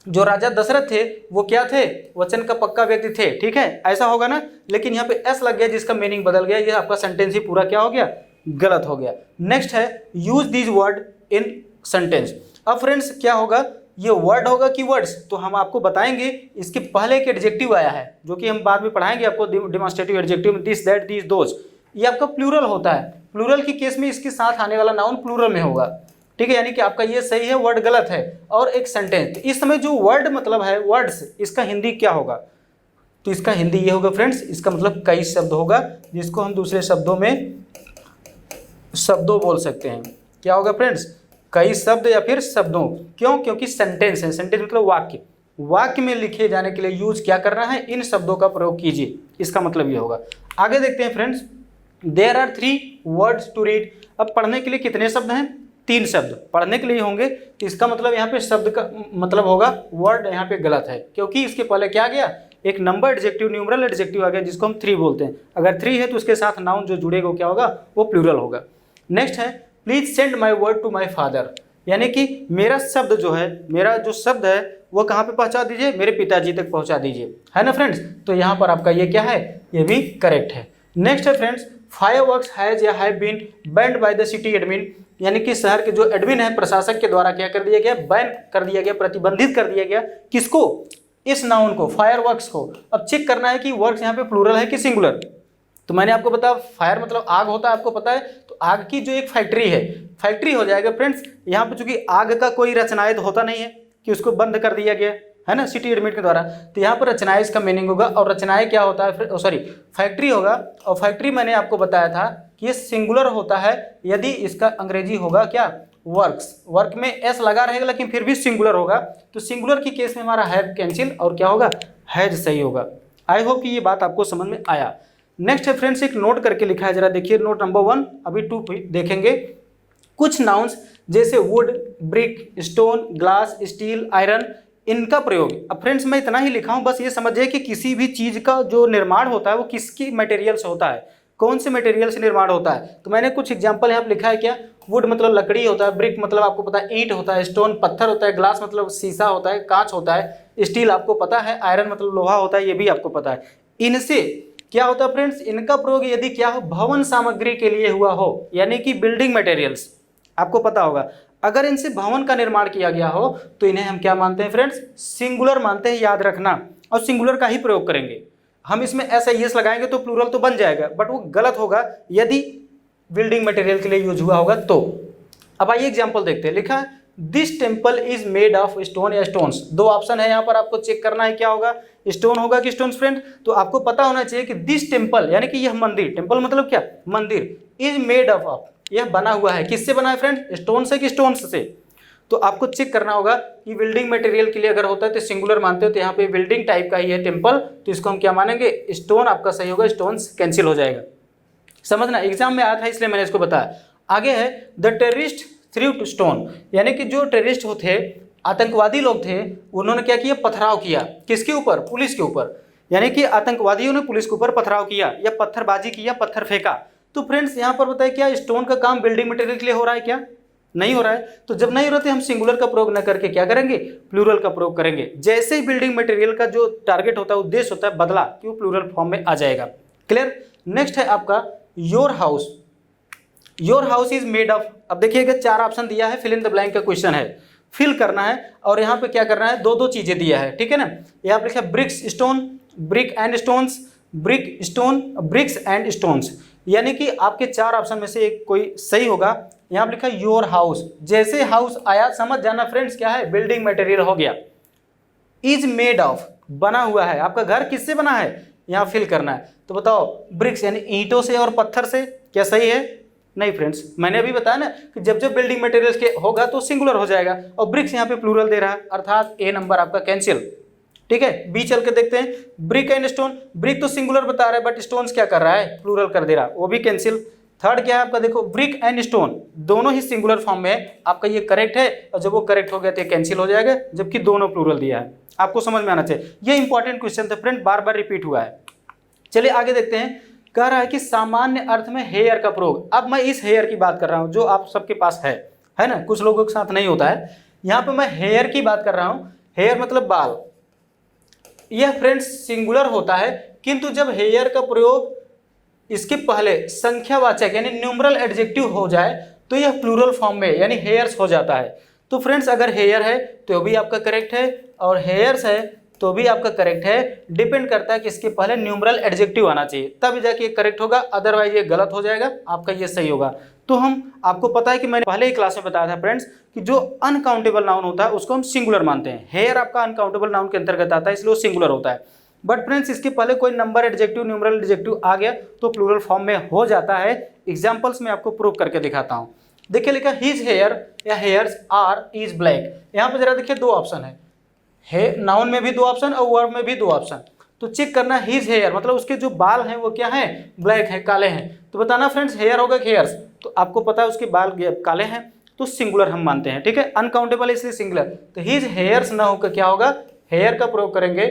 A: जो राजा दशरथ थे वो क्या थे, वचन का पक्का व्यक्ति थे, ठीक है, ऐसा होगा ना। लेकिन यहाँ पे एस लग गया जिसका मीनिंग बदल गया, ये आपका सेंटेंस ही पूरा क्या हो गया, गलत हो गया। नेक्स्ट है, use this word in sentence. अब फ्रेंड्स क्या होगा, ये वर्ड होगा कि वर्ड्स, तो हम आपको बताएंगे इसके पहले एक एडजेक्टिव आया है जो कि हम बाद में पढ़ाएंगे आपको डिमॉन्स्ट्रेटिव एडजेक्टिव में, दिस दैट दिस दोज, ये आपका प्लूरल होता है। प्लूरल की केस में इसके साथ आने वाला नाउन प्लूरल में होगा, ठीक है, यानी कि आपका ये सही है, वर्ड गलत है। और एक सेंटेंस, इस समय जो वर्ड मतलब है वर्ड्स, इसका हिंदी क्या होगा, तो इसका हिंदी ये होगा फ्रेंड्स, इसका मतलब कई शब्द होगा, जिसको हम दूसरे शब्दों में शब्दों बोल सकते हैं। क्या होगा फ्रेंड्स, कई शब्द या फिर शब्दों। क्यों, क्योंकि सेंटेंस है, सेंटेंस मतलब वाक्य, वाक्य में लिखे जाने के लिए यूज क्या करना है, इन शब्दों का प्रयोग कीजिए, इसका मतलब ये होगा। आगे देखते हैं friends, there are 3 words to read. अब पढ़ने के लिए कितने शब्द हैं, 3 शब्द पढ़ने के लिए होंगे, तो इसका मतलब यहाँ पे शब्द का मतलब होगा वर्ड, यहाँ पे गलत है क्योंकि इसके पहले क्या आ गया, एक नंबर एडजेक्टिव, न्यूमरल एडजेक्टिव आ गया, जिसको हम 3 बोलते हैं। अगर 3 है तो उसके साथ नाउन जो जुड़ेगा वो क्या होगा, वो प्लूरल होगा। नेक्स्ट है, please send my word to my father, यानी कि मेरा शब्द जो है, मेरा जो शब्द है वो कहाँ पे पहुँचा दीजिए, मेरे पिताजी तक पहुँचा दीजिए, है ना फ्रेंड्स। तो यहाँ पर आपका ये क्या है, ये भी करेक्ट है। नेक्स्ट है फ्रेंड्स, फायरवर्क्स हैज या have been banned by the city admin, यानी कि शहर के जो एडमिन है, प्रशासक के द्वारा क्या कर दिया गया, बैन कर दिया गया, प्रतिबंधित कर दिया गया, किसको, इस नाउन को, फायरवर्क्स को। अब चेक करना है कि वर्क्स यहाँ पे प्लूरल है कि सिंगुलर। तो मैंने आपको बताया फायर मतलब आग होता है, आपको पता है, तो आग की जो एक फैक्ट्री है, फैक्ट्री हो जाएगा फ्रेंड्स। यहाँ पे चूंकि आग का कोई रचनायत होता नहीं है कि उसको बंद कर दिया गया है ना सिटी एडमिन के द्वारा, तो यहाँ पर रचनाएं इसका मीनिंग होगा। और रचनाएं क्या होता है, सॉरी फैक्ट्री होगा। और फैक्ट्री मैंने आपको बताया था कि ये सिंगुलर होता है यदि इसका अंग्रेजी होगा क्या, वर्क्स, वर्क में एस लगा रहेगा लेकिन फिर भी सिंगुलर होगा। तो सिंगुलर की केस में हमारा हैव कैंसिल और क्या होगा, हैज सही होगा। आई होप कि ये बात आपको समझ में आया। नेक्स्ट है फ्रेंड्स, एक नोट करके लिखा है, जरा देखिए नोट नंबर 1, अभी 2 देखेंगे। कुछ नाउन्स जैसे would, brick, stone, glass, steel, iron, इनका प्रयोग। अब फ्रेंड्स मैं इतना ही लिखा हूँ, बस ये समझिए कि किसी भी चीज़ का जो निर्माण होता है वो किसकी मटेरियल से होता है, कौन से मटेरियल से निर्माण होता है। तो मैंने कुछ एग्जांपल यहाँ पे लिखा है, क्या, वुड मतलब लकड़ी होता है, ब्रिक मतलब आपको पता है ईंट होता है, स्टोन पत्थर होता है, ग्लास मतलब शीशा होता है, कांच होता है, स्टील आपको पता है, आयरन मतलब लोहा होता है, ये भी आपको पता है। इनसे क्या होता है फ्रेंड्स, इनका प्रयोग यदि क्या हो, भवन सामग्री के लिए हुआ हो, यानी कि बिल्डिंग मटेरियल्स, आपको पता होगा, अगर इनसे भवन का निर्माण किया गया हो तो इन्हें हम क्या मानते हैं फ्रेंड्स, सिंगुलर मानते हैं, याद रखना। और सिंगुलर का ही प्रयोग करेंगे हम, इसमें ऐसा यस लगाएंगे तो प्लूरल तो बन जाएगा, बट वो गलत होगा यदि बिल्डिंग मटेरियल के लिए यूज हुआ होगा तो। अब आइए एग्जांपल देखते हैं, लिखा है this temple is made of stone या स्टोन्स। 2 ऑप्शन है यहाँ पर, आपको चेक करना है क्या होगा, स्टोन होगा कि स्टोन्स फ्रेंड। तो आपको पता होना चाहिए कि दिस टेम्पल यानी कि यह मंदिर, टेम्पल मतलब क्या, मंदिर, इज मेड ऑफ, यह बना हुआ है, किससे बना है फ्रेंड, स्टोन से कि स्टोन्स से। तो आपको चेक करना होगा कि बिल्डिंग मटेरियल के लिए अगर होता है तो सिंगुलर मानते हो, तो यहाँ पे बिल्डिंग टाइप का ही है टेम्पल, तो इसको हम क्या मानेंगे, स्टोन आपका सही होगा, स्टोन्स कैंसिल हो जाएगा। समझना, एग्जाम में आया था इसलिए मैंने इसको बताया। आगे है the terrorist threw two stone, यानी कि जो टेररिस्ट थे, आतंकवादी लोग थे, उन्होंने क्या किया, पथराव किया, किसके ऊपर, पुलिस के ऊपर, यानी कि आतंकवादियों ने पुलिस के ऊपर पथराव किया या पत्थरबाजी किया, पत्थर फेंका। तो फ्रेंड्स यहाँ पर बताइए क्या स्टोन का काम बिल्डिंग मटेरियल के लिए हो रहा है, क्या नहीं हो रहा है। तो जब नहीं हो रहा तो हम सिंगुलर का प्रयोग न करके क्या करेंगे, प्लूरल का प्रयोग करेंगे। जैसे ही बिल्डिंग मटेरियल का जो टारगेट होता है, उद्देश्य होता है, बदला कि वो प्लूरल फॉर्म में आ जाएगा। क्लियर। नेक्स्ट है आपका your house, your house is made of. अब देखिएगा 4 ऑप्शन दिया है, फिल इन द ब्लैंक का क्वेश्चन है, फिल करना है और यहाँ पे क्या करना है, 2 चीजें दिया है, ठीक है ना। यहाँ पे लिखा है bricks stone, brick and stones, brick stone, bricks and stones, यानी कि आपके 4 ऑप्शन में से एक कोई सही होगा। यहाँ पे लिखा है योर हाउस, जैसे हाउस आया समझ जाना फ्रेंड्स क्या है, बिल्डिंग मटेरियल हो गया। इज मेड ऑफ, बना हुआ है, आपका घर किससे बना है, यहाँ फिल करना है। तो बताओ ब्रिक्स यानी ईंटों से और पत्थर से, क्या सही है, नहीं फ्रेंड्स, मैंने अभी बताया ना कि जब जब बिल्डिंग मटेरियल्स के होगा तो सिंगुलर हो जाएगा, और ब्रिक्स यहाँ पे प्लूरल दे रहा है, अर्थात ए नंबर आपका कैंसिल। ठीक है, बी चल के देखते हैं, ब्रिक एंड स्टोन, ब्रिक तो सिंगुलर बता रहा है बट स्टोन्स क्या कर रहा है, प्लूरल कर दे रहा है, वो भी कैंसिल। थर्ड क्या है आपका, देखो ब्रिक एंड स्टोन दोनों ही सिंगुलर फॉर्म में है, आपका ये करेक्ट है, और जब वो करेक्ट हो गया तो कैंसिल हो जाएगा, जबकि दोनों प्लूरल दिया है। आपको समझ में आना चाहिए, ये इंपॉर्टेंट क्वेश्चन था फ्रेंड, बार बार रिपीट हुआ है। चलिए आगे देखते हैं, कह रहा है कि सामान्य अर्थ में हेयर का प्रयोग। अब मैं इस हेयर की बात कर रहा हूं जो आप सबके पास है ना, कुछ लोगों के साथ नहीं होता है। यहां पे मैं हेयर की बात कर रहा हूं, हेयर मतलब बाल। यह फ्रेंड्स सिंगुलर होता है, किंतु जब हेयर का प्रयोग इसके पहले संख्यावाचक यानी न्यूमरल एडजेक्टिव हो जाए तो यह प्लूरल फॉर्म में यानी हेयर्स हो जाता है। तो फ्रेंड्स अगर हेयर है तो भी आपका करेक्ट है और हेयर्स है तो भी आपका करेक्ट है। डिपेंड करता है कि इसके पहले न्यूमरल एडजेक्टिव आना चाहिए तब जाके करेक्ट होगा, अदरवाइज ये गलत हो जाएगा, आपका ये सही होगा। तो हम आपको पता है कि मैंने पहले ही क्लास में बताया था फ्रेंड्स कि जो अनकाउंटेबल नाउन होता है उसको हम सिंगुलर मानते हैं। हेयर आपका अनकाउंटेबल नाउन के अंतर्गत आता है इसलिए वो सिंगुलर होता है। बट फ्रेंड्स इसके पहले कोई नंबर एडजेक्टिव न्यूमरल एडजेक्टिव आ गया तो प्लूरल फॉर्म में हो जाता है। एग्जाम्पल्स में आपको प्रूव करके दिखाता हूँ। देखिए लिखा हिज हेयर या हेयर्स आर इज ब्लैक। यहाँ पे जरा देखिए दो ऑप्शन है नाउन में भी दो ऑप्शन और वर्ब में भी दो ऑप्शन। तो चेक करना हिज हेयर मतलब उसके जो बाल हैं वो क्या है, ब्लैक है, काले हैं। तो बताना फ्रेंड्स हेयर होगा कि हेयर्स, तो आपको पता है उसके बाल काले हैं तो सिंगुलर हम मानते हैं, ठीक है। अनकाउंटेबल इसलिए सिंगुलर। तो हिज हेयर्स ना होकर क्या होगा, हेयर का प्रयोग करेंगे,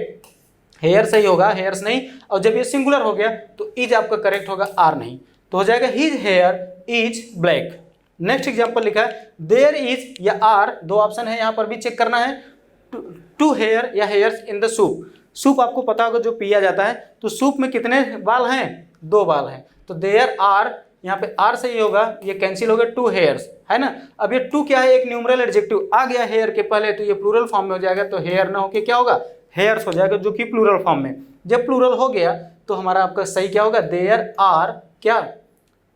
A: हेयर सही होगा, हेयर्स नहीं। और जब ये सिंगुलर हो गया तो इज आपका करेक्ट होगा, आर नहीं। तो हो जाएगा his here is black. Next example लिखा है देयर इज या आर, दो ऑप्शन है यहाँ पर भी चेक करना है। टू हेयर या hairs in the soup. Soup आपको पता होगा जो पिया जाता है, तो सूप में कितने बाल हैं, दो बाल हैं। तो देयर आर, यहाँ पे आर सही होगा, ये कैंसिल हो गया, टू हेयर्स है ना। अब ये टू क्या है, एक न्यूमरल एडजेक्टिव आ गया हेयर के पहले तो ये प्लूरल फॉर्म में हो जाएगा। तो हेयर ना होके क्या होगा, हेयर्स हो जाएगा, जो कि प्लूरल फॉर्म में। जब प्लूरल हो गया तो हमारा आपका सही क्या होगा, देयर आर क्या,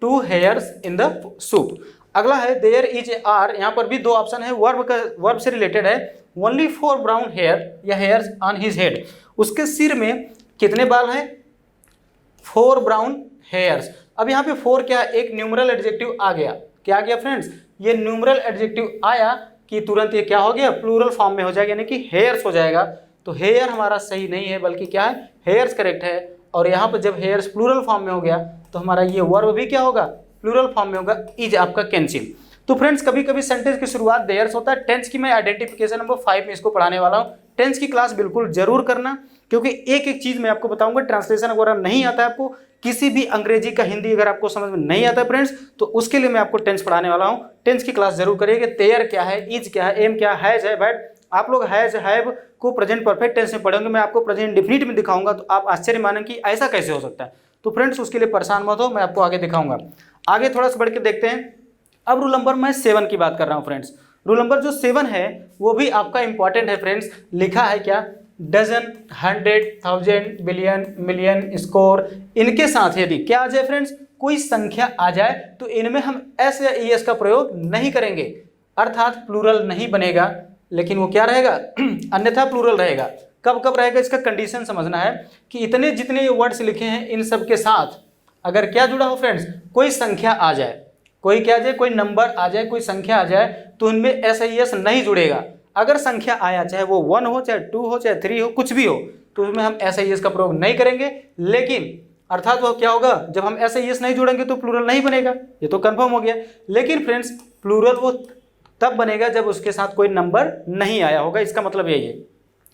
A: two hairs in the soup. अगला है देयर इज आर, यहाँ पर भी दो ऑप्शन है, वर्ब से रिलेटेड है। ओनली 4 ब्राउन हेयर या हेयर्स ऑन हिज हेड, उसके सिर में कितने बाल हैं, 4 ब्राउन हेयर्स। अब यहाँ पे 4 क्या है, एक न्यूमरल एडजेक्टिव आ गया। क्या आ गया फ्रेंड्स, ये न्यूमरल एडजेक्टिव आया कि तुरंत ये क्या हो गया, प्लूरल फॉर्म में हो जाएगा, यानी कि हेयर्स हो जाएगा। तो हेयर हमारा सही नहीं है बल्कि क्या है, हेयर्स करेक्ट है। और यहाँ पर जब हेयर्स प्लूरल फॉर्म में हो गया तो हमारा ये वर्ब भी क्या होगा, प्लूरल फॉर्म में होगा, इज आपका कैंसिल। तो फ्रेंड्स कभी कभी सेंटेंस की शुरुआत देयर्स होता है। टेंस की मैं आइडेंटिफिकेशन नंबर 5 में इसको पढ़ाने वाला हूँ। टेंस की क्लास बिल्कुल जरूर करना, क्योंकि एक एक चीज मैं आपको बताऊंगा। ट्रांसलेशन वगैरह नहीं आता है आपको, किसी भी अंग्रेजी का हिंदी अगर आपको समझ में नहीं आता है फ्रेंड्स, तो उसके लिए मैं आपको टेंस पढ़ाने वाला हूँ। टेंस की क्लास जरूर करिएगा। देयर क्या है, इज क्या है, एम क्या है, हैज है। बट आप लोग हैज हैव को प्रेजेंट परफेक्ट टेंस में पढ़ेंगे, मैं आपको प्रेजेंट इंडेफिनिट में दिखाऊंगा, तो आप आश्चर्य मानेंगे कि ऐसा कैसे हो सकता है। तो फ्रेंड्स उसके लिए परेशान मत हो, मैं आपको आगे दिखाऊंगा। आगे थोड़ा सा बढ़ के देखते हैं। अब रूल नंबर मैं 7 की बात कर रहा हूँ फ्रेंड्स। रूल नंबर जो 7 है वो भी आपका इंपॉर्टेंट है फ्रेंड्स। लिखा है क्या, डजन, 100, 1000, बिलियन, मिलियन, स्कोर, इनके साथ यदि क्या आ जाए फ्रेंड्स, कोई संख्या आ जाए तो इनमें हम एस या ई एस का प्रयोग नहीं करेंगे, अर्थात प्लूरल नहीं बनेगा। लेकिन वो क्या रहेगा अन्यथा प्लूरल रहेगा। कब कब रहेगा इसका कंडीशन समझना है कि इतने जितने ये वर्ड्स लिखे हैं इन सब के साथ अगर क्या जुड़ा हो फ्रेंड्स, कोई संख्या आ जाए, कोई क्या आ जाए, कोई नंबर आ जाए, कोई संख्या आ जाए, तो इनमें एस आई एस नहीं जुड़ेगा। अगर संख्या आया, चाहे वो 1 हो, चाहे 2 हो, चाहे 3 हो, कुछ भी हो, तो उसमें हम एस आई एस का प्रयोग नहीं करेंगे। लेकिन अर्थात वो क्या होगा, जब हम एस आई एस नहीं जोड़ेंगे तो प्लूरल नहीं बनेगा, ये तो कंफर्म हो गया। लेकिन फ्रेंड्स प्लूरल वो तब बनेगा जब उसके साथ कोई नंबर नहीं आया होगा, इसका मतलब यही है।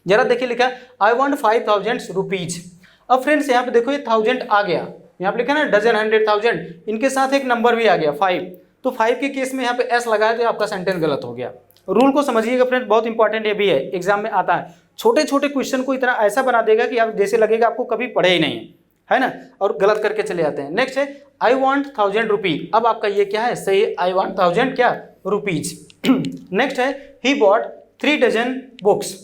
A: जरा देखिए लिखा है आई वॉन्ट 5000 रुपीज। अब फ्रेंड्स यहाँ पे देखो ये 1000 आ गया, यहाँ पे लिखा ना डजन, 100, 1000, इनके साथ एक नंबर भी आ गया 5। तो 5 के केस में यहाँ पे एस लगाया तो आपका सेंटेंस गलत हो गया। रूल को समझिएगा फ्रेंड्स, बहुत इंपॉर्टेंट ये भी है, एग्जाम में आता है। छोटे छोटे क्वेश्चन को इतना ऐसा बना देगा कि आप जैसे लगेगा आपको कभी पढ़े ही नहीं है ना, और गलत करके चले जाते हैं। नेक्स्ट है आई वॉन्ट 1000 रुपीज। अब आपका ये क्या है, सही, आई वॉन्ट 1000 क्या, रुपीज। नेक्स्ट है ही बॉट 3 डजन बुक्स।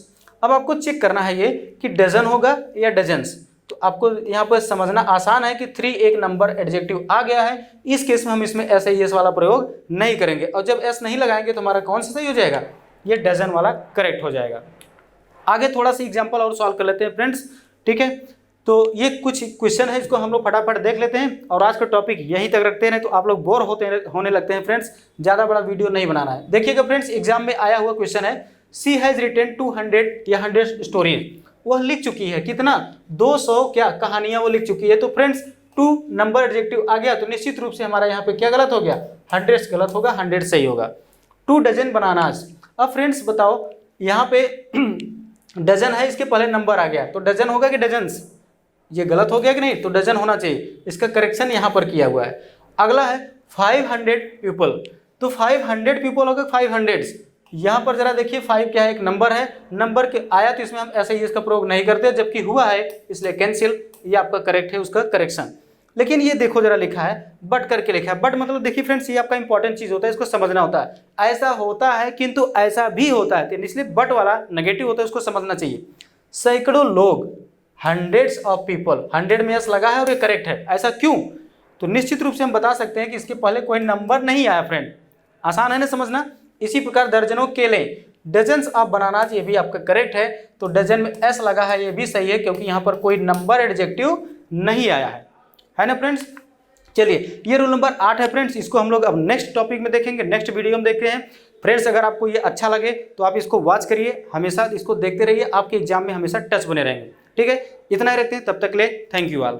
A: अब आपको चेक करना है ये कि डजन होगा या डजन्स। तो आपको यहाँ पर समझना आसान है कि 3 एक नंबर एडजेक्टिव आ गया है, इस केस में हम इसमें एस आई एस वाला प्रयोग नहीं करेंगे। और जब एस नहीं लगाएंगे तो हमारा कौन सा सही हो जाएगा, ये डजन वाला करेक्ट हो जाएगा। आगे थोड़ा सा एग्जाम्पल और सॉल्व कर लेते हैं फ्रेंड्स, ठीक है। तो ये कुछ क्वेश्चन है, इसको हम लोग फटाफट देख लेते हैं और आज का टॉपिक यहीं तक रखते हैं, तो आप लोग बोर होने लगते हैं फ्रेंड्स, ज़्यादा बड़ा वीडियो नहीं बनाना है। देखिएगा फ्रेंड्स, एग्जाम में आया हुआ क्वेश्चन है सी हैज़ रिटेन 200 या 100 स्टोरीज। वह लिख चुकी है कितना, 200 क्या कहानियाँ वो लिख चुकी है। तो फ्रेंड्स 2 नंबर एडजेक्टिव आ गया तो निश्चित रूप से हमारा यहाँ पे क्या गलत हो गया, 100 गलत होगा, 100 सही होगा। 2 डजन बनानास। अब फ्रेंड्स बताओ यहाँ पे डजन है, इसके पहले नंबर आ गया तो डजन होगा कि डजन्स, ये गलत हो गया कि नहीं, तो डजन होना चाहिए, इसका करेक्शन यहाँ पर किया हुआ है। अगला है 500 पीपल, तो 500 पीपल होगा 500। यहाँ पर जरा देखिए 5 क्या है, एक नंबर है, नंबर के आया तो इसमें हम ऐसे ही इसका प्रयोग नहीं करते, जबकि हुआ है इसलिए कैंसिल, ये आपका करेक्ट है उसका करेक्शन। लेकिन ये देखो जरा लिखा है बट करके लिखा है। बट मतलब देखिए फ्रेंड्स, ये आपका इंपॉर्टेंट चीज होता है, इसको समझना होता है। ऐसा होता है किंतु ऐसा भी होता है, तो इसलिए बट वाला नेगेटिव होता है, उसको समझना चाहिए। सैकड़ों लोग, हंड्रेड्स ऑफ पीपल, 100 में यस लगा है और ये करेक्ट है। ऐसा क्यों? तो निश्चित रूप से हम बता सकते हैं कि इसके पहले कोई नंबर नहीं आया फ्रेंड। आसान है ना समझना। इसी प्रकार दर्जनों केले, डजन्स ऑफ बनानाज, ये भी आपका करेक्ट है। तो डजन में एस लगा है, ये भी सही है क्योंकि यहाँ पर कोई नंबर एडजेक्टिव नहीं आया है ना फ्रेंड्स। चलिए, ये रूल नंबर 8 है फ्रेंड्स। इसको हम लोग अब नेक्स्ट टॉपिक में देखेंगे, नेक्स्ट वीडियो में देखते हैं फ्रेंड्स। अगर आपको ये अच्छा लगे तो आप इसको वॉच करिए, हमेशा इसको देखते रहिए, आपके एग्जाम में हमेशा टच बने रहेंगे। ठीक है, इतना ही रखते हैं, तब तक ले थैंक यू ऑल।